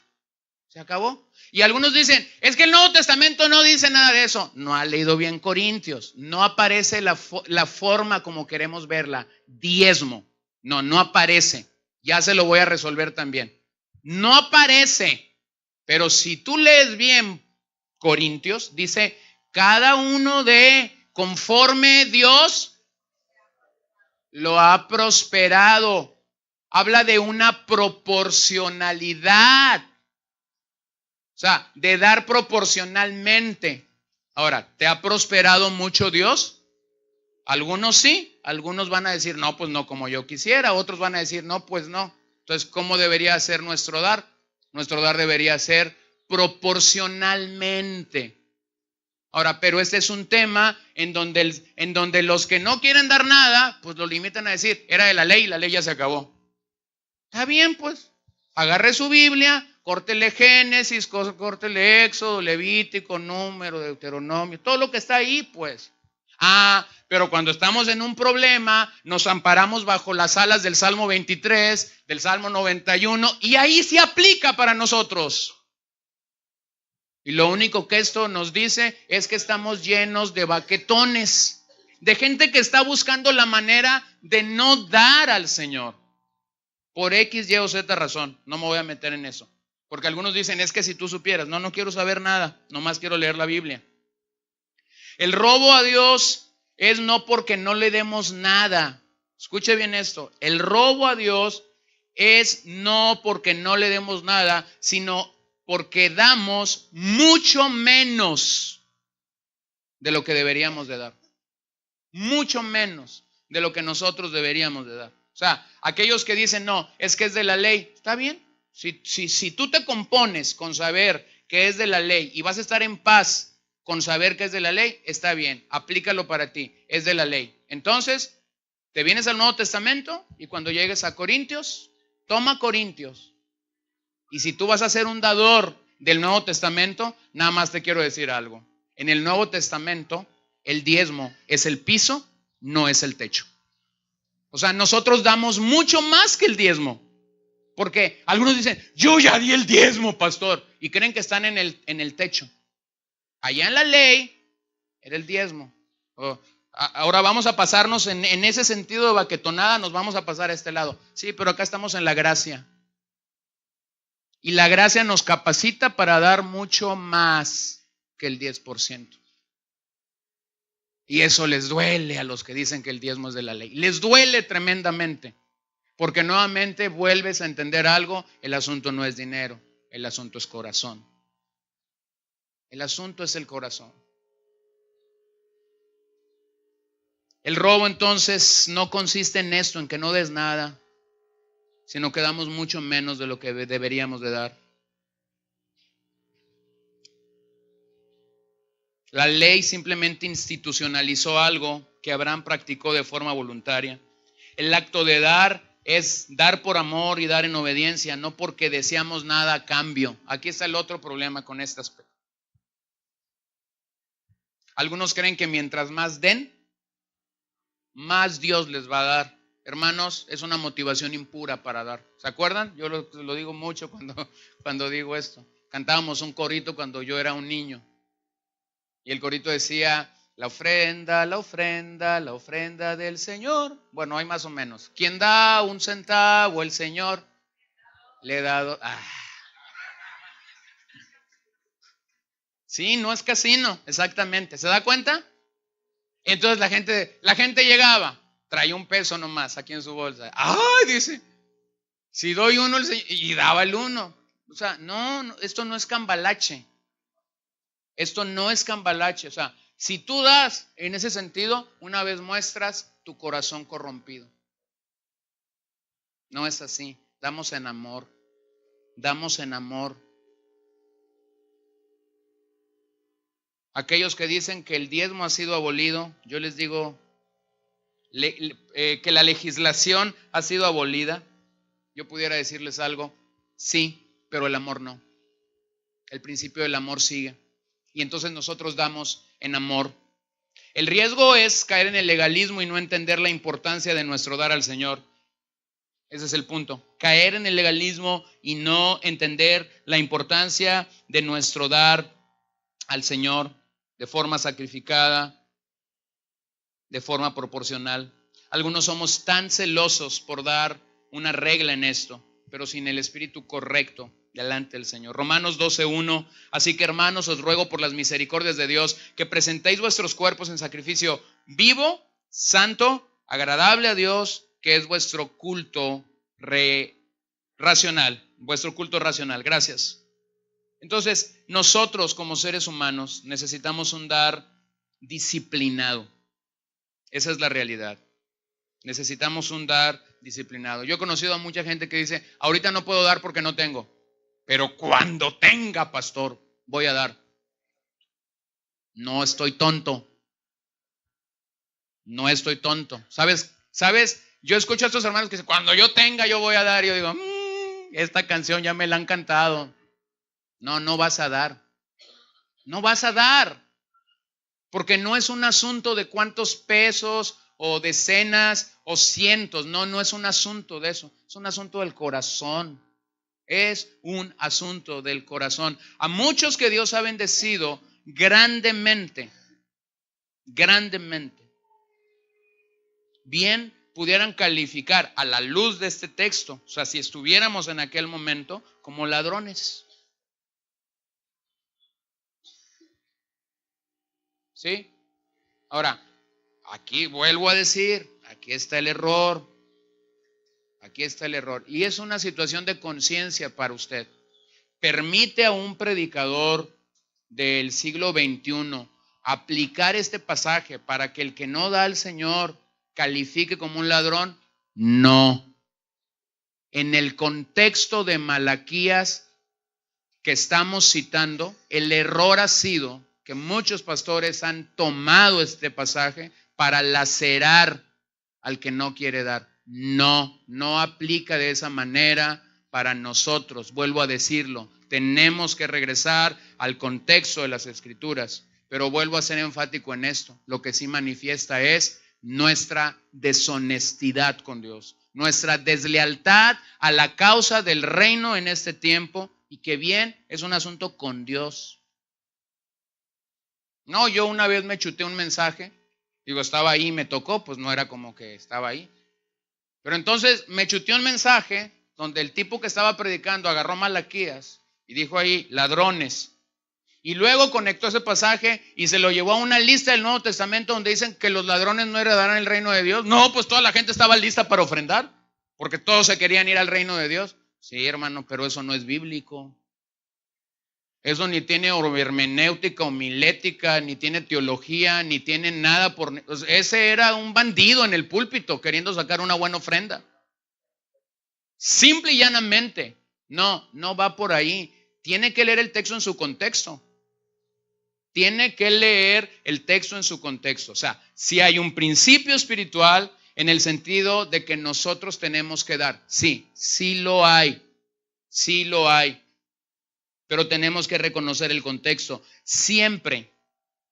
se acabó. Y algunos dicen, es que el Nuevo Testamento no dice nada de eso. No ha leído bien Corintios. No aparece la forma como queremos verla. Diezmo. No aparece. Ya se lo voy a resolver también. No aparece. Pero si tú lees bien Corintios, dice, cada uno de conforme Dios lo ha prosperado. Habla de una proporcionalidad. O sea, de dar proporcionalmente. Ahora, ¿te ha prosperado mucho Dios? Algunos sí, algunos van a decir, no, pues no como yo quisiera. Otros van a decir, no, pues no. Entonces, ¿cómo debería ser nuestro dar? Nuestro dar debería ser proporcionalmente. Ahora, pero este es un tema en donde los que no quieren dar nada, pues lo limitan a decir, era de la ley ya se acabó. Está bien, pues, agarre su Biblia, córtele Génesis, córtele Éxodo, Levítico, Número, Deuteronomio, todo lo que está ahí, pues. Pero cuando estamos en un problema, nos amparamos bajo las alas del Salmo 23, del Salmo 91, y ahí se aplica para nosotros. Y lo único que esto nos dice es que estamos llenos de baquetones, de gente que está buscando la manera de no dar al Señor. Por X, Y o Z razón, no me voy a meter en eso. Porque algunos dicen, es que si tú supieras, no quiero saber nada, nomás quiero leer la Biblia. El robo a Dios es no porque no le demos nada. Escuche bien esto, el robo a Dios es no porque no le demos nada, sino porque damos mucho menos de lo que deberíamos de dar. Mucho menos de lo que nosotros deberíamos de dar. O sea, aquellos que dicen, no, es que es de la ley, está bien. Si tú te compones con saber que es de la ley y vas a estar en paz con saber que es de la ley, está bien, aplícalo para ti, es de la ley. Entonces, te vienes al Nuevo Testamento y cuando llegues a Corintios, toma Corintios. Y si tú vas a ser un dador del Nuevo Testamento, nada más te quiero decir algo. En el Nuevo Testamento, el diezmo es el piso, no es el techo. O sea, nosotros damos mucho más que el diezmo. Porque algunos dicen, yo ya di el diezmo, pastor. Y creen que están en el techo. Allá en la ley era el diezmo. Ahora vamos a pasarnos en ese sentido de baquetonada, nos vamos a pasar a este lado. Sí, pero acá estamos en la gracia. Y la gracia nos capacita para dar mucho más que el 10%. Y eso les duele a los que dicen que el diezmo es de la ley. Les duele tremendamente. Porque nuevamente vuelves a entender algo, el asunto no es dinero, el asunto es corazón. El asunto es el corazón. El robo entonces no consiste en esto, en que no des nada, sino que damos mucho menos de lo que deberíamos de dar. La ley simplemente institucionalizó algo que Abraham practicó de forma voluntaria. El acto de dar es dar por amor y dar en obediencia, no porque deseamos nada a cambio. Aquí está el otro problema con este aspecto. Algunos creen que mientras más den, más Dios les va a dar. Hermanos, es una motivación impura para dar. ¿Se acuerdan? Yo lo digo mucho cuando digo esto. Cantábamos un corito cuando yo era un niño. Y el corito decía, la ofrenda, la ofrenda, la ofrenda del Señor. Bueno, hay más o menos. Quien da un centavo, el Señor le ha dado. Sí, no es casino, exactamente. ¿Se da cuenta? Entonces la gente llegaba, traía un peso nomás aquí en su bolsa. ¡Ay! Dice, si doy uno, el Señor, y daba el uno. O sea, no, esto no es cambalache. Esto no es cambalache. O sea, si tú das en ese sentido, una vez muestras tu corazón corrompido. No es así. Damos en amor. Damos en amor. Aquellos que dicen que el diezmo ha sido abolido, yo les digo que la legislación ha sido abolida. Yo pudiera decirles algo, sí, pero el amor no. El principio del amor sigue. Y entonces nosotros damos en amor. El riesgo es caer en el legalismo y no entender la importancia de nuestro dar al Señor. Ese es el punto. Caer en el legalismo y no entender la importancia de nuestro dar al Señor de forma sacrificada, de forma proporcional. Algunos somos tan celosos por dar una regla en esto, pero sin el espíritu correcto delante del Señor. Romanos 12:1. Así que, hermanos, os ruego por las misericordias de Dios que presentéis vuestros cuerpos en sacrificio vivo, santo, agradable a Dios, que es vuestro culto racional. Vuestro culto racional. Gracias. Entonces, nosotros como seres humanos necesitamos un dar disciplinado. Esa es la realidad. Necesitamos un dar disciplinado. Yo he conocido a mucha gente que dice, ahorita no puedo dar porque no tengo, pero cuando tenga, pastor, voy a dar. No estoy tonto. No estoy tonto. ¿Sabes? Yo escucho a estos hermanos que dicen, cuando yo tenga, yo voy a dar. Y yo digo, esta canción ya me la han cantado. No vas a dar. No vas a dar. Porque no es un asunto de cuántos pesos o decenas o cientos. No es un asunto de eso. Es un asunto del corazón. Es un asunto del corazón. A muchos que Dios ha bendecido grandemente, grandemente, bien pudieran calificar a la luz de este texto, o sea, si estuviéramos en aquel momento, como ladrones. ¿Sí? Ahora, aquí vuelvo a decir, aquí está el error. aquí está el error. Y es una situación de conciencia para usted. Permite a un predicador del siglo XXI aplicar este pasaje para que el que no da al Señor califique como un ladrón. No. En el contexto de Malaquías que estamos citando, el error ha sido que muchos pastores han tomado este pasaje para lacerar al que no quiere dar. No, no aplica de esa manera para nosotros. Vuelvo a decirlo, tenemos que regresar al contexto de las Escrituras, pero vuelvo a ser enfático en esto. Lo que sí manifiesta es nuestra deshonestidad con Dios, nuestra deslealtad a la causa del reino en este tiempo, y que bien es un asunto con Dios. No, yo una vez me chuté un mensaje, digo, estaba ahí, me tocó, pues no era como que estaba ahí. Pero entonces me chuté un mensaje donde el tipo que estaba predicando agarró Malaquías y dijo ahí, ladrones. Y luego conectó ese pasaje y se lo llevó a una lista del Nuevo Testamento donde dicen que los ladrones no heredarán el reino de Dios. No, pues toda la gente estaba lista para ofrendar, porque todos se querían ir al reino de Dios. Sí, hermano, pero eso no es bíblico. Eso ni tiene hermenéutica, homilética, ni tiene teología, ni tiene nada por... Ese era un bandido en el púlpito queriendo sacar una buena ofrenda. Simple y llanamente. No, no va por ahí. Tiene que leer el texto en su contexto. Tiene que leer el texto en su contexto. O sea, si hay un principio espiritual en el sentido de que nosotros tenemos que dar. Sí, sí lo hay. Sí lo hay. Pero tenemos que reconocer el contexto. Siempre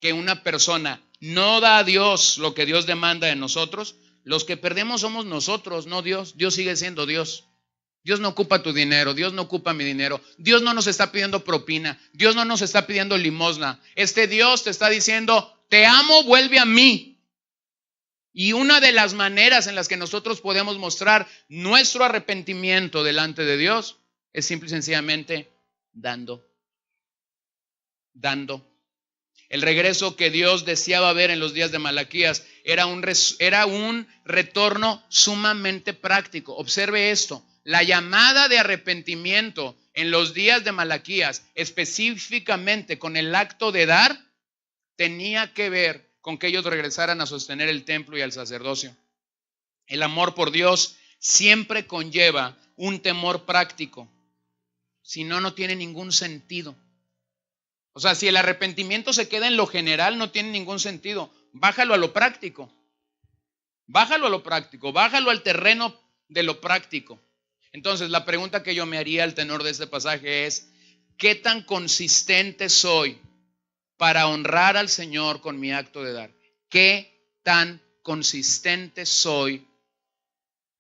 que una persona no da a Dios lo que Dios demanda de nosotros, los que perdemos somos nosotros, no Dios. Dios sigue siendo Dios. Dios no ocupa tu dinero, Dios no ocupa mi dinero. Dios no nos está pidiendo propina, Dios no nos está pidiendo limosna. Este Dios te está diciendo, te amo, vuelve a mí. Y una de las maneras en las que nosotros podemos mostrar nuestro arrepentimiento delante de Dios es simple y sencillamente dando. El regreso que Dios deseaba ver en los días de Malaquías era un retorno sumamente práctico. Observe esto, la llamada de arrepentimiento en los días de Malaquías, específicamente con el acto de dar, tenía que ver con que ellos regresaran a sostener el templo y el sacerdocio. El amor por Dios siempre conlleva un temor práctico. Si no, no tiene ningún sentido. O sea, si el arrepentimiento se queda en lo general, no tiene ningún sentido. Bájalo a lo práctico. Bájalo a lo práctico. Bájalo al terreno de lo práctico. Entonces, la pregunta que yo me haría al tenor de este pasaje es, ¿qué tan consistente soy para honrar al Señor con mi acto de dar? ¿Qué tan consistente soy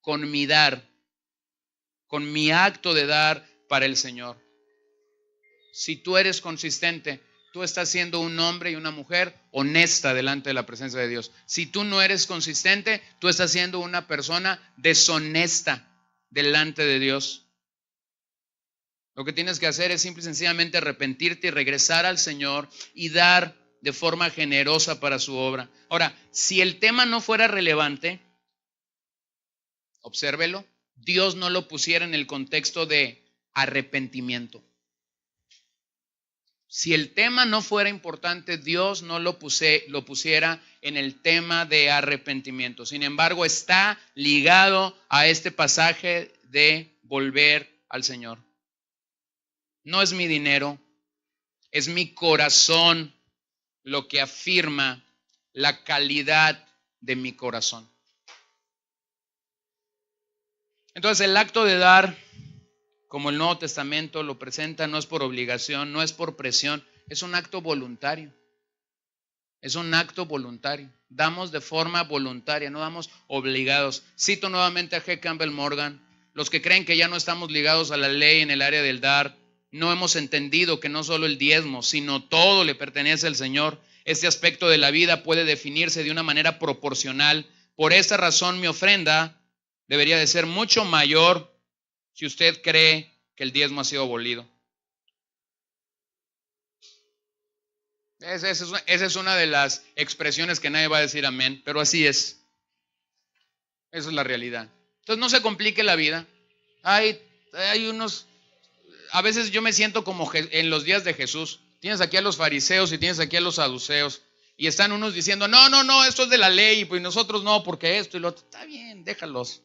con mi dar, con mi acto de dar para el Señor? Si tú eres consistente, tú estás siendo un hombre y una mujer honesta delante de la presencia de Dios. Si tú no eres consistente, tú estás siendo una persona deshonesta delante de Dios. Lo que tienes que hacer es simple y sencillamente arrepentirte y regresar al Señor y dar de forma generosa para su obra. Ahora, si el tema no fuera relevante, obsérvelo, Dios no lo pusiera en el contexto de arrepentimiento. Si el tema no fuera importante, Dios no lo pusiera en el tema de arrepentimiento. Sin embargo, está ligado a este pasaje de volver al Señor. No es mi dinero, es mi corazón lo que afirma la calidad de mi corazón. Entonces, el acto de dar, como el Nuevo Testamento lo presenta, no es por obligación, no es por presión, es un acto voluntario. Es un acto voluntario. Damos de forma voluntaria, no damos obligados. Cito nuevamente a G. Campbell Morgan. Los que creen que ya no estamos ligados a la ley en el área del dar, no hemos entendido que no solo el diezmo, sino todo le pertenece al Señor. Este aspecto de la vida puede definirse de una manera proporcional. Por esta razón, mi ofrenda debería de ser mucho mayor si usted cree que el diezmo ha sido abolido. Esa es una de las expresiones que nadie va a decir amén, pero así es. Esa es la realidad. Entonces no se complique la vida. Hay unos, a veces yo me siento como en los días de Jesús. Tienes aquí a los fariseos y tienes aquí a los saduceos. Y están unos diciendo, no, esto es de la ley, y pues nosotros no, porque esto y lo otro. Está bien, déjalos.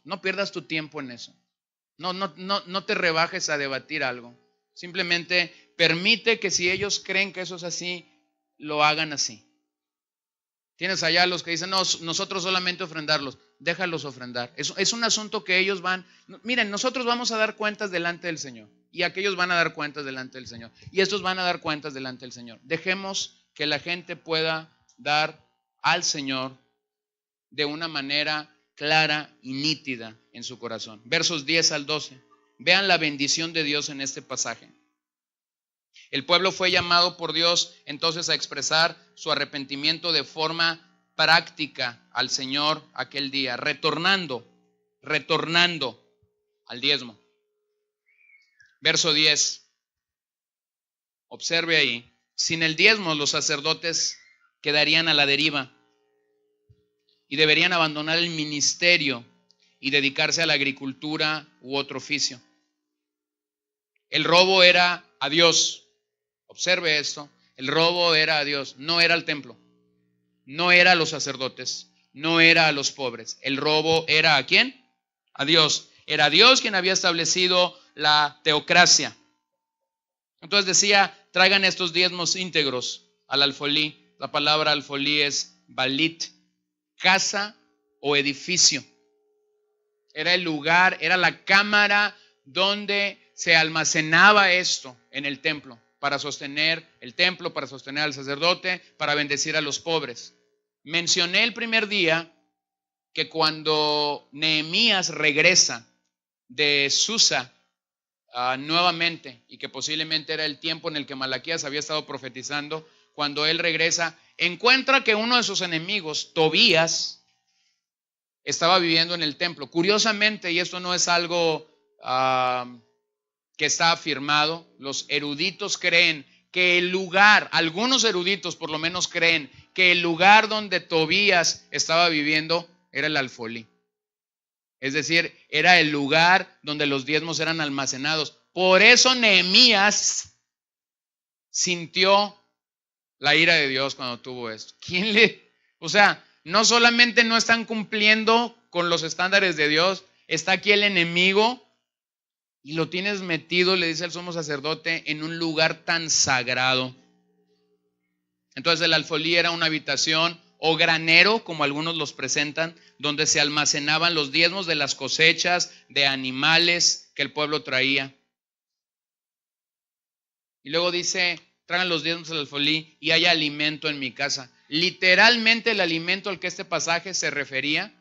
No pierdas tu tiempo en eso. No te rebajes a debatir algo. Simplemente permite que si ellos creen que eso es así, lo hagan así. Tienes allá los que dicen, no, nosotros solamente ofrendarlos. Déjalos ofrendar. Es un asunto que ellos van. Miren, nosotros vamos a dar cuentas delante del Señor. Y aquellos van a dar cuentas delante del Señor. Y estos van a dar cuentas delante del Señor. Dejemos que la gente pueda dar al Señor de una manera clara y nítida en su corazón. Versos 10 al 12. Vean la bendición de Dios en este pasaje. El pueblo fue llamado por Dios entonces a expresar su arrepentimiento de forma práctica al Señor aquel día, retornando al diezmo. Verso 10. Observe ahí. Sin el diezmo los sacerdotes quedarían a la deriva y deberían abandonar el ministerio y dedicarse a la agricultura u otro oficio. El robo era a Dios. Observe esto. El robo era a Dios, no era al templo, no era a los sacerdotes, no era a los pobres. El robo era ¿a quién? A Dios. Era Dios quien había establecido la teocracia. Entonces decía, traigan estos diezmos íntegros al alfolí. La palabra alfolí es balit, casa o edificio. Era el lugar, era la cámara donde se almacenaba esto en el templo, para sostener el templo, para sostener al sacerdote, para bendecir a los pobres. Mencioné el primer día que cuando Nehemías regresa de Susa nuevamente, y que posiblemente era el tiempo en el que Malaquías había estado profetizando, cuando él regresa, encuentra que uno de sus enemigos, Tobías, estaba viviendo en el templo. Curiosamente, y esto no es algo que está afirmado, los eruditos creen que el lugar, algunos eruditos por lo menos creen que el lugar donde Tobías estaba viviendo era el alfolí. Es decir, era el lugar donde los diezmos eran almacenados. Por eso Nehemías sintió la ira de Dios cuando tuvo esto. O sea, no solamente no están cumpliendo con los estándares de Dios, está aquí el enemigo y lo tienes metido, le dice el sumo sacerdote, en un lugar tan sagrado. Entonces el alfolí era una habitación o granero, como algunos los presentan, donde se almacenaban los diezmos de las cosechas de animales que el pueblo traía. Y luego dice, traigan los diezmos al alfolí y haya alimento en mi casa. Literalmente el alimento al que este pasaje se refería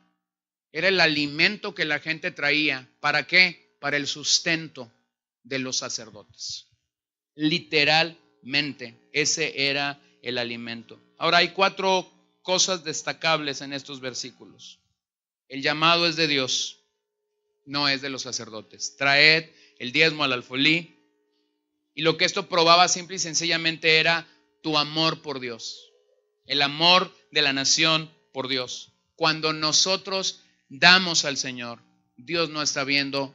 era el alimento que la gente traía. ¿Para qué? Para el sustento de los sacerdotes. Literalmente, ese era el alimento. Ahora hay 4 cosas destacables en estos versículos. El llamado es de Dios, no es de los sacerdotes. Traed el diezmo al alfolí. Y lo que esto probaba simple y sencillamente era tu amor por Dios. El amor de la nación por Dios. Cuando nosotros damos al Señor, Dios no está viendo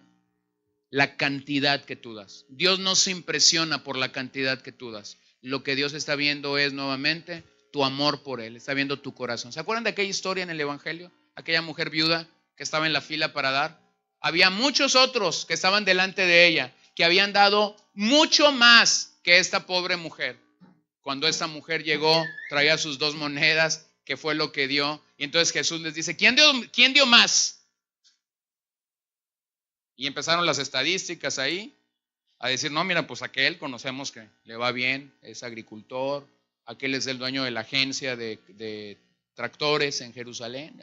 la cantidad que tú das. Dios no se impresiona por la cantidad que tú das. Lo que Dios está viendo es nuevamente tu amor por Él. Está viendo tu corazón. ¿Se acuerdan de aquella historia en el Evangelio? Aquella mujer viuda que estaba en la fila para dar. Había muchos otros que estaban delante de ella, que habían dado mucho más que esta pobre mujer. Cuando esta mujer llegó, traía sus 2 monedas, que fue lo que dio. Y entonces Jesús les dice, ¿quién dio más? Y empezaron las estadísticas ahí a decir, no, mira, pues aquel conocemos que le va bien, es agricultor, aquel es el dueño de la agencia de tractores en Jerusalén,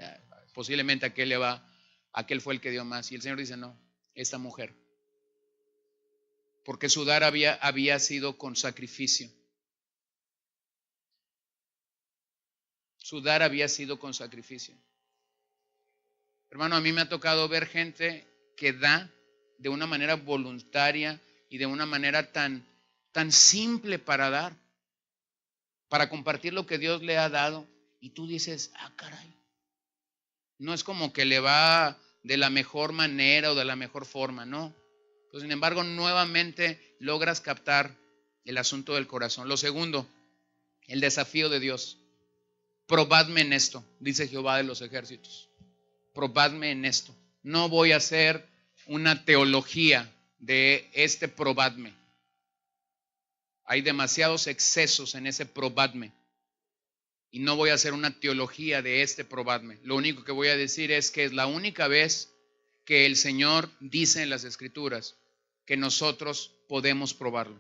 posiblemente aquel fue el que dio más. Y el Señor dice, no, esta mujer, porque su dar había sido con sacrificio. Su dar había sido con sacrificio. Hermano, a mí me ha tocado ver gente que da de una manera voluntaria y de una manera tan simple para dar, para compartir lo que Dios le ha dado. Y tú dices, caray, No es como que le va de la mejor manera o de la mejor forma, no. Pero sin embargo, nuevamente logras captar el asunto del corazón. Lo segundo, el desafío de Dios. Probadme en esto, dice Jehová de los ejércitos. Probadme en esto. No voy a hacer una teología de este probadme. Hay demasiados excesos en ese probadme. Y no voy a hacer una teología de este probadme. Lo único que voy a decir es que es la única vez que el Señor dice en las Escrituras que nosotros podemos probarlo.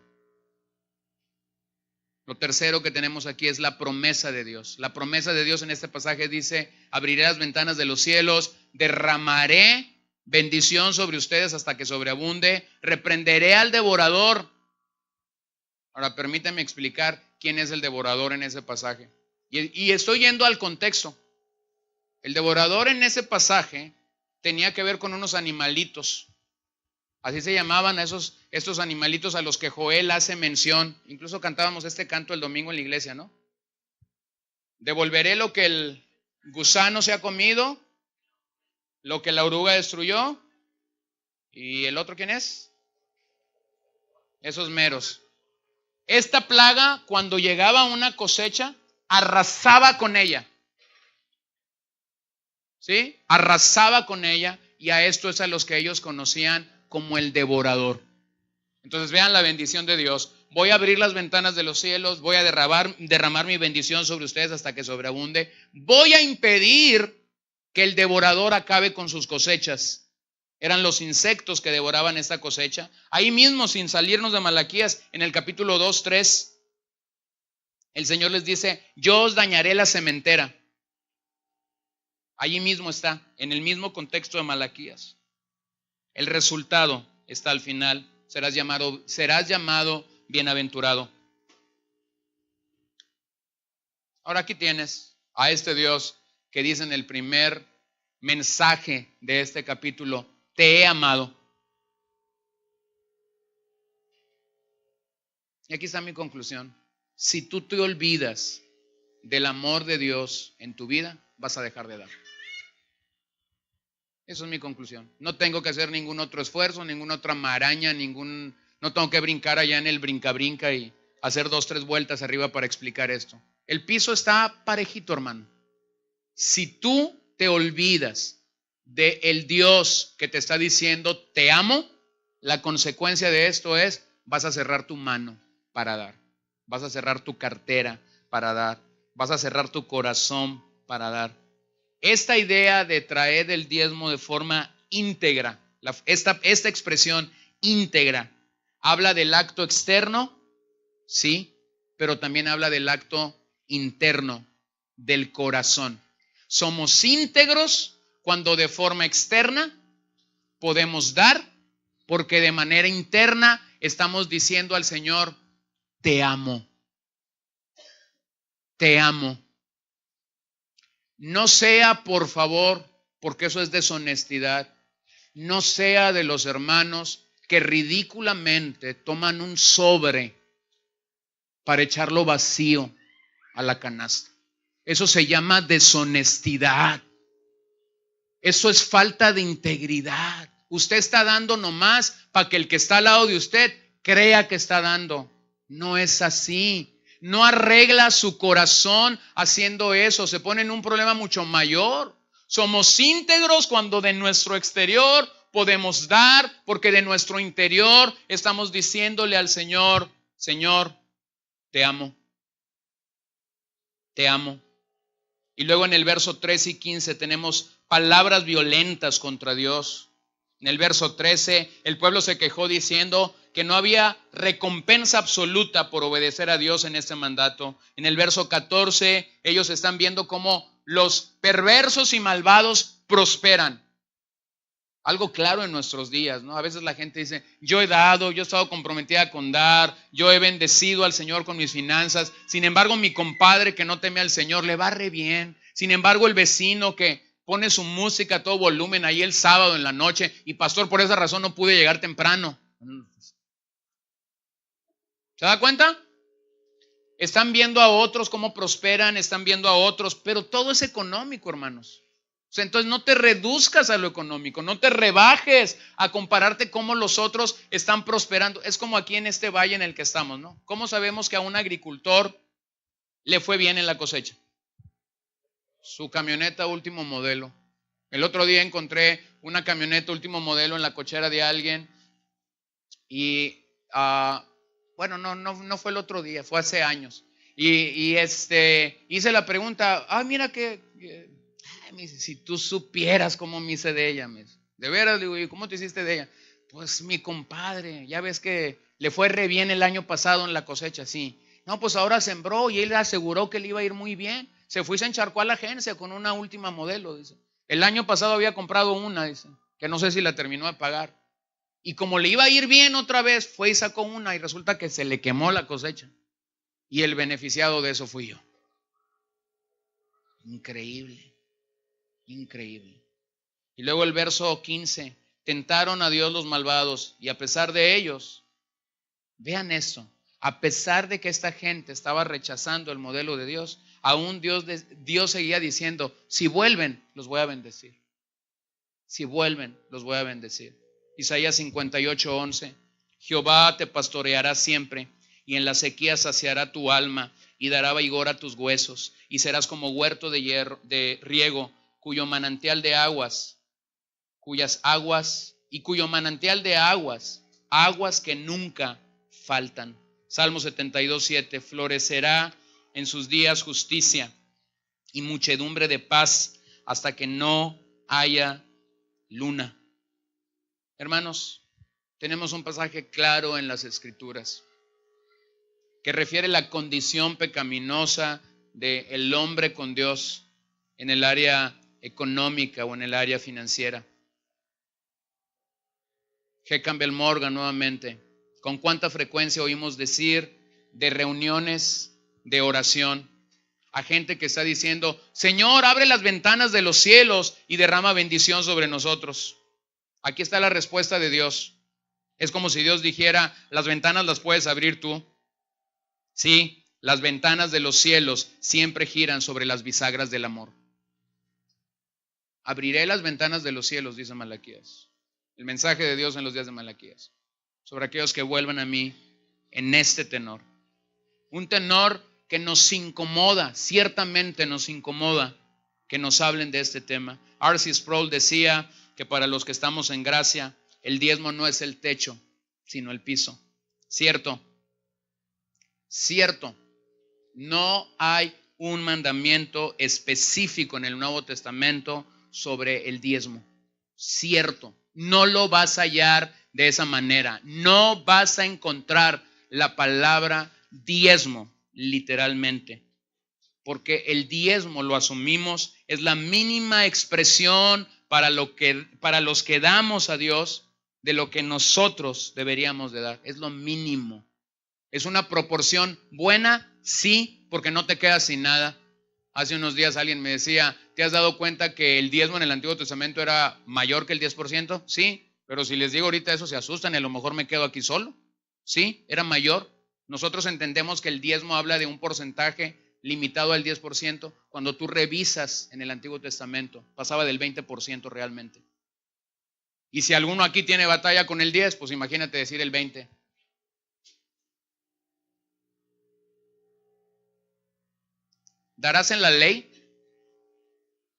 Lo tercero que tenemos aquí es la promesa de Dios. La promesa de Dios en este pasaje dice: abriré las ventanas de los cielos, derramaré bendición sobre ustedes hasta que sobreabunde, reprenderé al devorador. Ahora permítame explicar quién es el devorador en ese pasaje. Y estoy yendo al contexto. El devorador en ese pasaje tenía que ver con unos animalitos. Así se llamaban estos animalitos a los que Joel hace mención. Incluso cantábamos este canto el domingo en la iglesia, ¿no? Devolveré lo que el gusano se ha comido, lo que la oruga destruyó. ¿Y el otro quién es? Esos meros. Esta plaga, cuando llegaba una cosecha, arrasaba con ella. ¿Sí? Arrasaba con ella, y a esto es a los que ellos conocían como el devorador. Entonces vean la bendición de Dios. Voy a abrir las ventanas de los cielos, voy a derramar mi bendición sobre ustedes hasta que sobreabunde. Voy a impedir que el devorador acabe con sus cosechas. Eran los insectos que devoraban esta cosecha. Ahí mismo, sin salirnos de Malaquías, en el capítulo 2, 3, el Señor les dice: yo os dañaré la sementera. Allí mismo está, en el mismo contexto de Malaquías. El resultado está al final: serás llamado bienaventurado. Ahora aquí tienes a este Dios que dice en el primer mensaje de este capítulo: te he amado. Y aquí está mi conclusión. Si tú te olvidas del amor de Dios en tu vida, vas a dejar de dar. Eso es mi conclusión. No tengo que hacer ningún otro esfuerzo, ninguna otra maraña, no tengo que brincar allá en el brinca-brinca y hacer 2, 3 vueltas arriba para explicar esto. El piso está parejito, hermano. Si tú te olvidas del Dios que te está diciendo te amo, la consecuencia de esto es: vas a cerrar tu mano para dar, vas a cerrar tu cartera para dar, vas a cerrar tu corazón para dar. Esta idea de traer el diezmo de forma íntegra, esta expresión íntegra, habla del acto externo, sí, pero también habla del acto interno, del corazón. Somos íntegros cuando de forma externa podemos dar, porque de manera interna estamos diciendo al Señor: te amo, te amo. No sea, por favor, porque eso es deshonestidad, no sea de los hermanos que ridículamente toman un sobre para echarlo vacío a la canasta. Eso se llama deshonestidad. Eso es falta de integridad. Usted está dando nomás para que el que está al lado de usted crea que está dando. No es así. No arregla su corazón haciendo eso. Se pone en un problema mucho mayor. Somos íntegros cuando de nuestro exterior podemos dar, porque de nuestro interior estamos diciéndole al Señor: Señor, te amo. Te amo. Y luego en el verso 13 y 15 tenemos palabras violentas contra Dios. En el verso 13, el pueblo se quejó diciendo que no había recompensa absoluta por obedecer a Dios en este mandato. En el verso 14, ellos están viendo cómo los perversos y malvados prosperan. Algo claro en nuestros días, ¿no? A veces la gente dice: yo he dado, yo he estado comprometida con dar, yo he bendecido al Señor con mis finanzas. Sin embargo, mi compadre que no teme al Señor le va re bien. Sin embargo, el vecino que pone su música a todo volumen ahí el sábado en la noche, y pastor, por esa razón no pude llegar temprano. ¿Se da cuenta? Están viendo a otros cómo prosperan, están viendo a otros, pero todo es económico, hermanos. sea, entonces no te reduzcas a lo económico, no te rebajes a compararte cómo los otros están prosperando. Es como aquí en este valle en el que estamos, ¿no? ¿Cómo sabemos que a un agricultor le fue bien en la cosecha? Su camioneta último modelo. El otro día encontré una camioneta último modelo en la cochera de alguien y, bueno, no fue el otro día, fue hace años. Y hice la pregunta, mira que me dice, si tú supieras cómo me hice de ella, me dice. De veras, digo, ¿y cómo te hiciste de ella? Pues mi compadre, ya ves que le fue re bien el año pasado en la cosecha, sí. No, pues ahora sembró y él aseguró que le iba a ir muy bien. Se fue y se encharcó a la agencia con una última modelo, dice. El año pasado había comprado una, dice, que no sé si la terminó de pagar. Y como le iba a ir bien otra vez, fue y sacó una y resulta que se le quemó la cosecha. Y el beneficiado de eso fui yo. Increíble. Increíble. Y luego el verso 15, tentaron a Dios los malvados y a pesar de ellos, vean esto, a pesar de que esta gente estaba rechazando el modelo de Dios, aún Dios seguía diciendo, si vuelven, los voy a bendecir. Si vuelven, los voy a bendecir. Isaías 58:11, Jehová te pastoreará siempre y en la sequía saciará tu alma y dará vigor a tus huesos y serás como huerto de riego cuyo manantial de aguas, aguas que nunca faltan. Salmo 72:7, florecerá en sus días justicia y muchedumbre de paz hasta que no haya luna. Hermanos, tenemos un pasaje claro en las Escrituras que refiere la condición pecaminosa del hombre con Dios en el área económica o en el área financiera. G. Campbell Morgan nuevamente, ¿con cuánta frecuencia oímos decir de reuniones de oración a gente que está diciendo, Señor, abre las ventanas de los cielos y derrama bendición sobre nosotros? Aquí está la respuesta de Dios. Es como si Dios dijera, las ventanas las puedes abrir tú. Sí, las ventanas de los cielos siempre giran sobre las bisagras del amor. Abriré las ventanas de los cielos, dice Malaquías. El mensaje de Dios en los días de Malaquías. Sobre aquellos que vuelvan a mí en este tenor. Un tenor que nos incomoda, ciertamente nos incomoda que nos hablen de este tema. R.C. Sproul decía que para los que estamos en gracia, el diezmo no es el techo, sino el piso. Cierto, no hay un mandamiento específico en el Nuevo Testamento sobre el diezmo. Cierto, no lo vas a hallar de esa manera. No vas a encontrar la palabra diezmo literalmente. Porque el diezmo, lo asumimos, es la mínima expresión para los que damos a Dios de lo que nosotros deberíamos de dar. Es lo mínimo. ¿Es una proporción buena? Sí, porque no te quedas sin nada. Hace unos días alguien me decía, ¿te has dado cuenta que el diezmo en el Antiguo Testamento era mayor que el 10%? Sí, pero si les digo ahorita eso se asustan y a lo mejor me quedo aquí solo. Sí, era mayor. Nosotros entendemos que el diezmo habla de un porcentaje limitado al 10%. Cuando tú revisas en el Antiguo Testamento, pasaba del 20% realmente. Y si alguno aquí tiene batalla con el 10, pues imagínate decir el 20%. ¿Darás en la ley?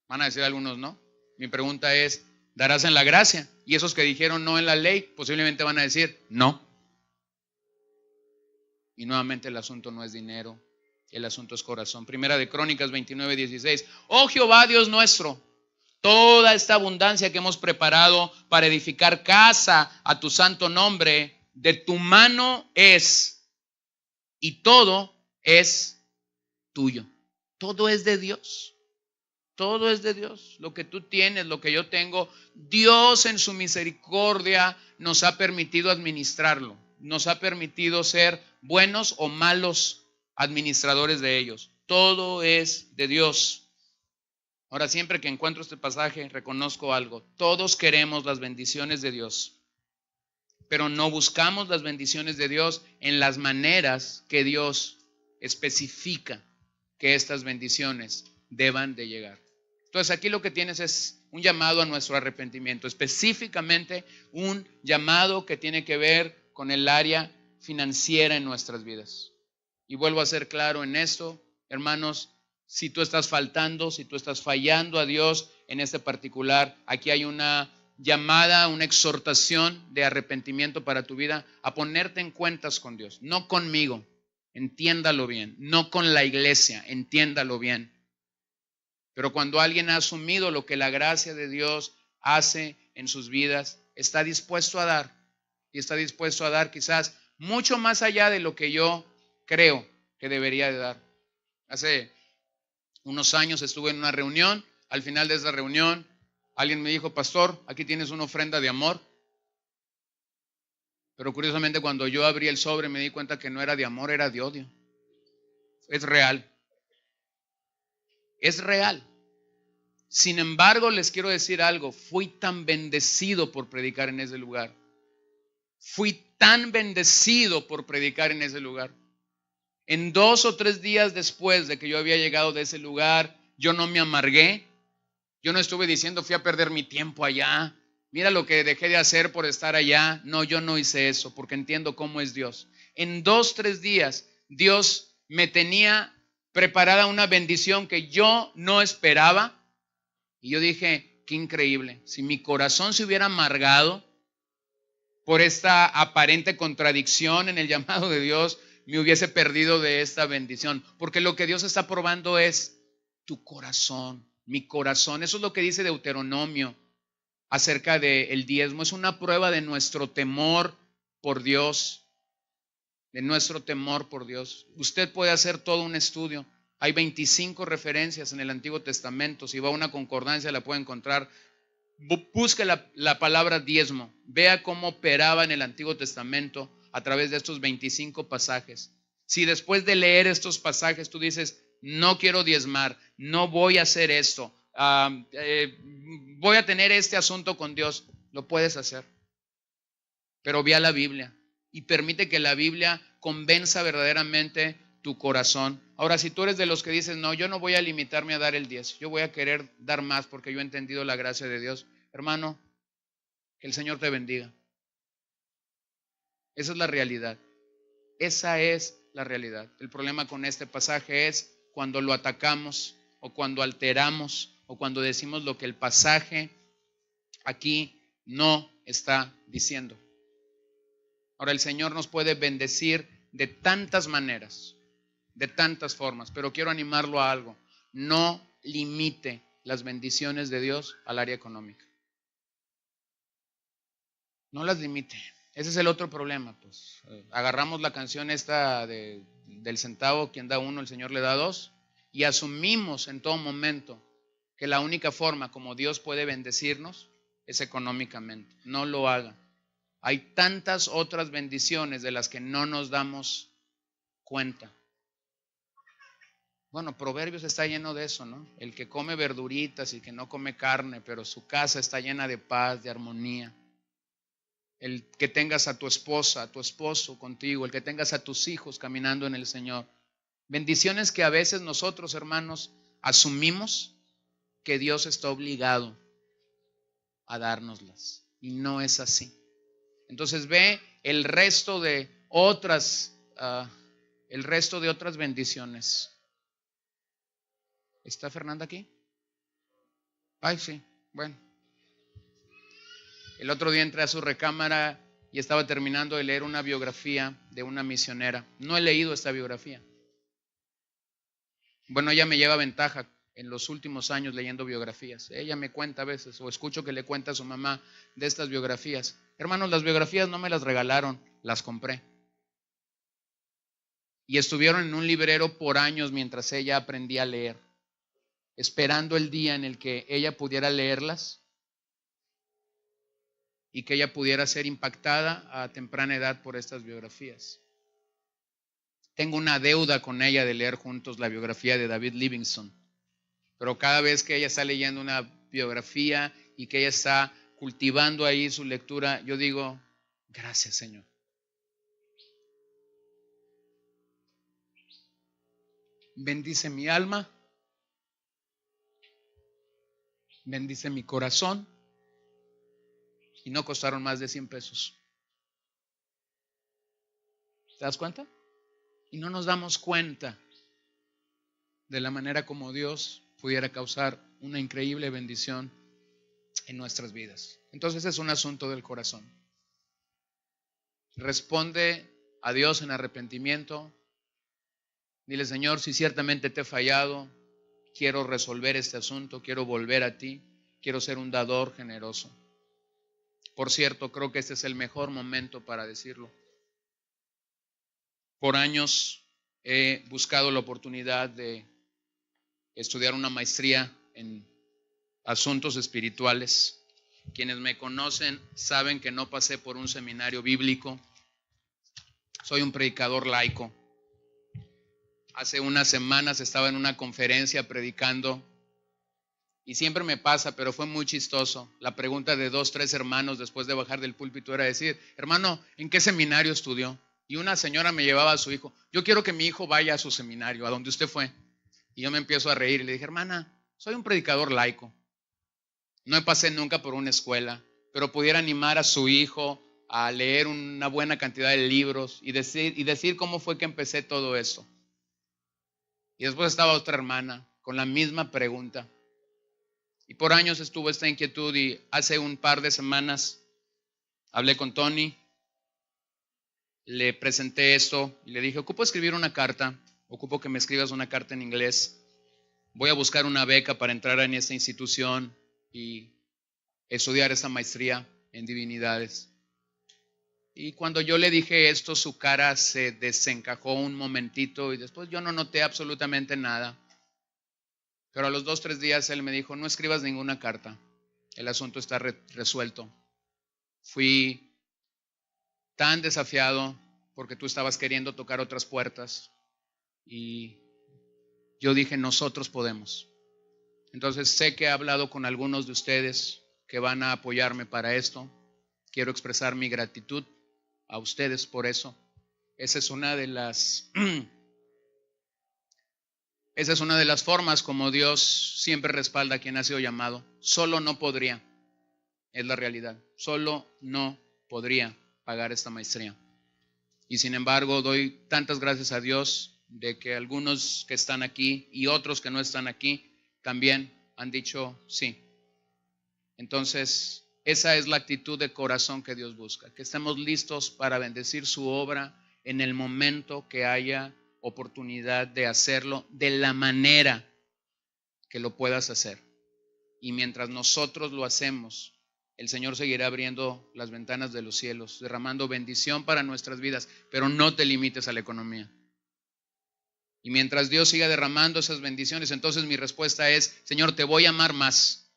Van a decir algunos no. Mi pregunta es, ¿darás en la gracia? Y esos que dijeron no en la ley, posiblemente van a decir no. Y nuevamente el asunto no es dinero, el asunto es corazón. Primera de Crónicas 29:16. Oh Jehová Dios nuestro, toda esta abundancia que hemos preparado para edificar casa a tu santo nombre, de tu mano es, y todo es tuyo. Todo es de Dios. Todo es de Dios. Lo que tú tienes, lo que yo tengo, Dios en su misericordia nos ha permitido administrarlo. Nos ha permitido ser buenos o malos administradores de ellos. Todo es de Dios. Ahora, siempre que encuentro este pasaje, reconozco algo. Todos queremos las bendiciones de Dios, pero no buscamos las bendiciones de Dios en las maneras que Dios especifica que estas bendiciones deban de llegar. Entonces aquí lo que tienes es un llamado a nuestro arrepentimiento, específicamente un llamado que tiene que ver con el área financiera en nuestras vidas. Y vuelvo a ser claro en esto, hermanos, si tú estás faltando, si tú estás fallando a Dios en este particular, aquí hay una llamada, una exhortación de arrepentimiento para tu vida, a ponerte en cuentas con Dios, no conmigo, entiéndalo bien, no con la iglesia, entiéndalo bien. Pero cuando alguien ha asumido lo que la gracia de Dios hace en sus vidas, está dispuesto a dar, y está dispuesto a dar quizás mucho más allá de lo que yo creo que debería de dar. Hace unos años estuve en una reunión, al final de esa reunión alguien me dijo: pastor, aquí tienes una ofrenda de amor. Pero curiosamente cuando yo abrí el sobre me di cuenta que no era de amor, era de odio. Es real. Es real. Sin embargo, les quiero decir algo, fui tan bendecido por predicar en ese lugar. Fui tan bendecido por predicar en ese lugar. En 2 o 3 días después de que yo había llegado de ese lugar, yo no me amargué. Yo no estuve diciendo: fui a perder mi tiempo allá. Mira lo que dejé de hacer por estar allá. No, yo no hice eso porque entiendo cómo es Dios. En 2, 3 días, Dios me tenía preparada una bendición que yo no esperaba. Y yo dije: qué increíble. Si mi corazón se hubiera amargado por esta aparente contradicción en el llamado de Dios, me hubiese perdido de esta bendición. Porque lo que Dios está probando es tu corazón, mi corazón. Eso es lo que dice Deuteronomio acerca del diezmo. Es una prueba de nuestro temor por Dios, de nuestro temor por Dios. Usted puede hacer todo un estudio. Hay 25 referencias en el Antiguo Testamento. Si va a una concordancia la puede encontrar. Busque la palabra diezmo. Vea cómo operaba en el Antiguo Testamento a través de estos 25 pasajes. Si después de leer estos pasajes tú dices: no quiero diezmar, no voy a hacer esto, voy a tener este asunto con Dios, lo puedes hacer. Pero ve a la Biblia y permite que la Biblia convenza verdaderamente tu corazón. Ahora, si tú eres de los que dices: no, yo no voy a limitarme a dar el 10, yo voy a querer dar más porque yo he entendido la gracia de Dios, hermano, que el Señor te bendiga. Esa es la realidad. Esa es la realidad. El problema con este pasaje es cuando lo atacamos o cuando alteramos o cuando decimos lo que el pasaje aquí no está diciendo. Ahora, el Señor nos puede bendecir de tantas maneras, de tantas formas, pero quiero animarlo a algo: no limite las bendiciones de Dios al área económica. No las limite. Ese es el otro problema. Pues agarramos la canción esta del centavo, quien da uno, el Señor le da dos, y asumimos en todo momento que la única forma como Dios puede bendecirnos es económicamente. No lo haga. Hay tantas otras bendiciones de las que no nos damos cuenta. Bueno, Proverbios está lleno de eso, ¿no? El que come verduritas y que no come carne, pero su casa está llena de paz, de armonía. El que tengas a tu esposa, a tu esposo contigo, el que tengas a tus hijos caminando en el Señor. Bendiciones que a veces nosotros, hermanos, asumimos que Dios está obligado a dárnoslas. Y no es así. Entonces ve el resto de otras bendiciones. ¿Está Fernanda aquí? Ay, sí, bueno. El otro día entré a su recámara y estaba terminando de leer una biografía de una misionera. No he leído esta biografía. Bueno, ella me lleva ventaja en los últimos años leyendo biografías. Ella me cuenta a veces, o escucho que le cuenta a su mamá de estas biografías. Hermanos, las biografías no me las regalaron, las compré. Y estuvieron en un librero por años mientras ella aprendía a leer, esperando el día en el que ella pudiera leerlas y que ella pudiera ser impactada a temprana edad por estas biografías. Tengo una deuda con ella de leer juntos la biografía de David Livingstone, pero cada vez que ella está leyendo una biografía y que ella está cultivando ahí su lectura, yo digo: gracias, Señor. Bendice mi alma bendice mi corazón y no costaron más de 100 pesos. ¿Te das cuenta? Y no nos damos cuenta de la manera como Dios pudiera causar una increíble bendición en nuestras vidas. Entonces es un asunto del corazón. Responde a Dios en arrepentimiento. Dile: Señor, si ciertamente te he fallado, quiero resolver este asunto, quiero volver a ti, quiero ser un dador generoso. Por cierto, creo que este es el mejor momento para decirlo. Por años he buscado la oportunidad de estudiar una maestría en asuntos espirituales. Quienes me conocen saben que no pasé por un seminario bíblico. Soy un predicador laico. Hace unas semanas estaba en una conferencia predicando y siempre me pasa, pero fue muy chistoso. La pregunta de 2, 3 hermanos después de bajar del púlpito era decir: hermano, ¿en qué seminario estudió? Y una señora me llevaba a su hijo. Yo quiero que mi hijo vaya a su seminario, a donde usted fue. Y yo me empiezo a reír y le dije: hermana, soy un predicador laico. No pasé nunca por una escuela, pero pudiera animar a su hijo a leer una buena cantidad de libros y decir cómo fue que empecé todo eso. Y después estaba otra hermana con la misma pregunta. Y por años estuvo esta inquietud y hace un par de semanas hablé con Tony, le presenté esto y le dije: ocupo escribir una carta, ocupo que me escribas una carta en inglés. Voy a buscar una beca para entrar en esta institución y estudiar esta maestría en divinidades. Y cuando yo le dije esto, su cara se desencajó un momentito y después yo no noté absolutamente nada. Pero a los 2, 3 días él me dijo: no escribas ninguna carta, el asunto está resuelto. Fui tan desafiado porque tú estabas queriendo tocar otras puertas y yo dije: nosotros podemos. Entonces sé que he hablado con algunos de ustedes que van a apoyarme para esto. Quiero expresar mi gratitud a ustedes por eso. Esa es una de las formas como Dios siempre respalda a quien ha sido llamado. Solo no podría, es la realidad. Solo no podría pagar esta maestría. Y sin embargo, doy tantas gracias a Dios de que algunos que están aquí y otros que no están aquí también han dicho sí. Entonces, esa es la actitud de corazón que Dios busca, que estemos listos para bendecir su obra en el momento que haya oportunidad de hacerlo, de la manera que lo puedas hacer. Y mientras nosotros lo hacemos, el Señor seguirá abriendo las ventanas de los cielos, derramando bendición para nuestras vidas, pero no te limites a la economía. Y mientras Dios siga derramando esas bendiciones, entonces mi respuesta es: Señor, te voy a amar más.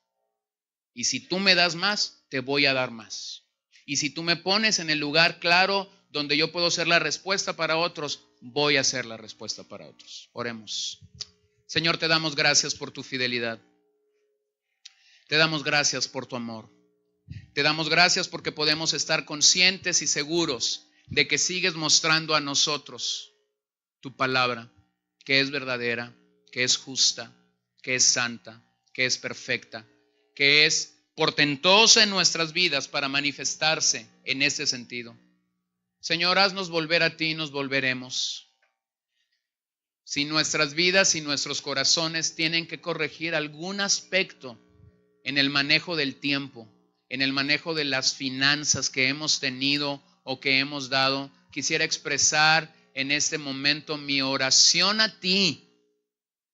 Y si tú me das más, te voy a dar más. Y si tú me pones en el lugar claro donde yo puedo ser la respuesta para otros, voy a ser la respuesta para otros. Oremos. Señor, te damos gracias por tu fidelidad. Te damos gracias por tu amor. Te damos gracias porque podemos estar conscientes y seguros de que sigues mostrando a nosotros tu palabra, que es verdadera, que es justa, que es santa, que es perfecta, que es portentosa en nuestras vidas para manifestarse en ese sentido. Señor, haznos volver a ti y nos volveremos. Si nuestras vidas y nuestros corazones tienen que corregir algún aspecto en el manejo del tiempo, en el manejo de las finanzas que hemos tenido o que hemos dado, quisiera expresar en este momento mi oración a ti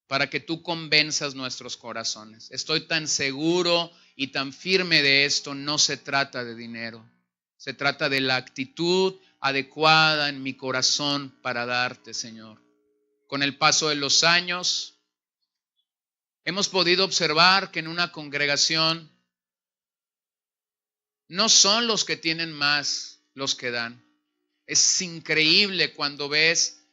para que tú convenzas nuestros corazones. Estoy tan seguro y tan firme de esto. No se trata de dinero, se trata de la actitud adecuada en mi corazón para darte, Señor. Con el paso de los años, hemos podido observar que en una congregación no son los que tienen más los que dan. Es increíble cuando ves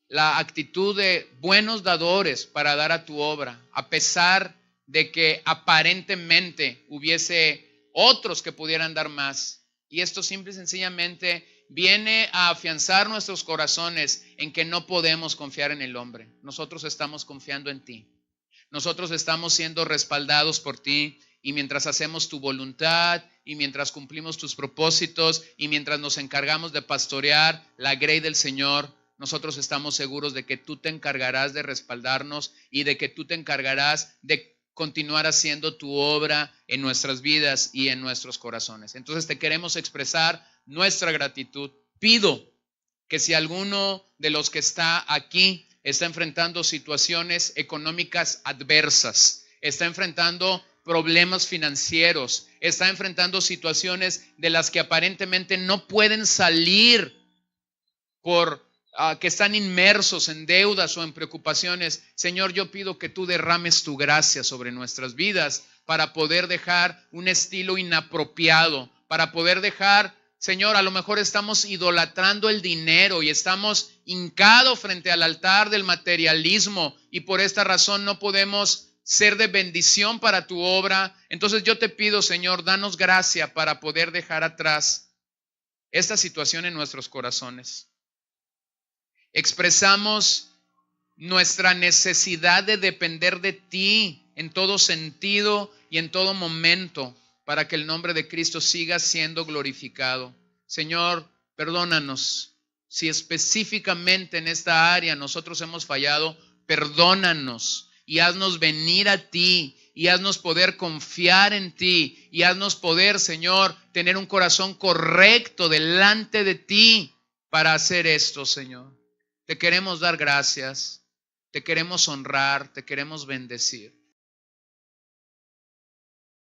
la actitud de buenos dadores para dar a tu obra, a pesar de que aparentemente hubiese otros que pudieran dar más. Y esto simple y sencillamente viene a afianzar nuestros corazones en que no podemos confiar en el hombre. Nosotros estamos confiando en ti. nosotros estamos siendo respaldados por ti, y mientras hacemos tu voluntad, y mientras cumplimos tus propósitos, y mientras nos encargamos de pastorear la grey del Señor, nosotros estamos seguros de que tú te encargarás de respaldarnos y de que tú te encargarás de continuar haciendo tu obra en nuestras vidas y en nuestros corazones. Entonces te queremos expresar nuestra gratitud. Pido que si alguno de los que está aquí está enfrentando situaciones económicas adversas, está enfrentando problemas financieros, está enfrentando situaciones de las que aparentemente no pueden salir por que están inmersos en deudas o en preocupaciones, Señor, yo pido que tú derrames tu gracia sobre nuestras vidas para poder dejar un estilo inapropiado, para poder dejar, Señor, a lo mejor estamos idolatrando el dinero y estamos hincados frente al altar del materialismo y por esta razón no podemos ser de bendición para tu obra. Entonces yo te pido, Señor, danos gracia para poder dejar atrás esta situación en nuestros corazones. Expresamos nuestra necesidad de depender de ti en todo sentido y en todo momento para que el nombre de Cristo siga siendo glorificado. Señor, perdónanos. Si específicamente en esta área nosotros hemos fallado, perdónanos y haznos venir a ti y haznos poder confiar en ti y haznos poder, Señor, tener un corazón correcto delante de ti para hacer esto, Señor. Te queremos dar gracias, te queremos honrar, te queremos bendecir.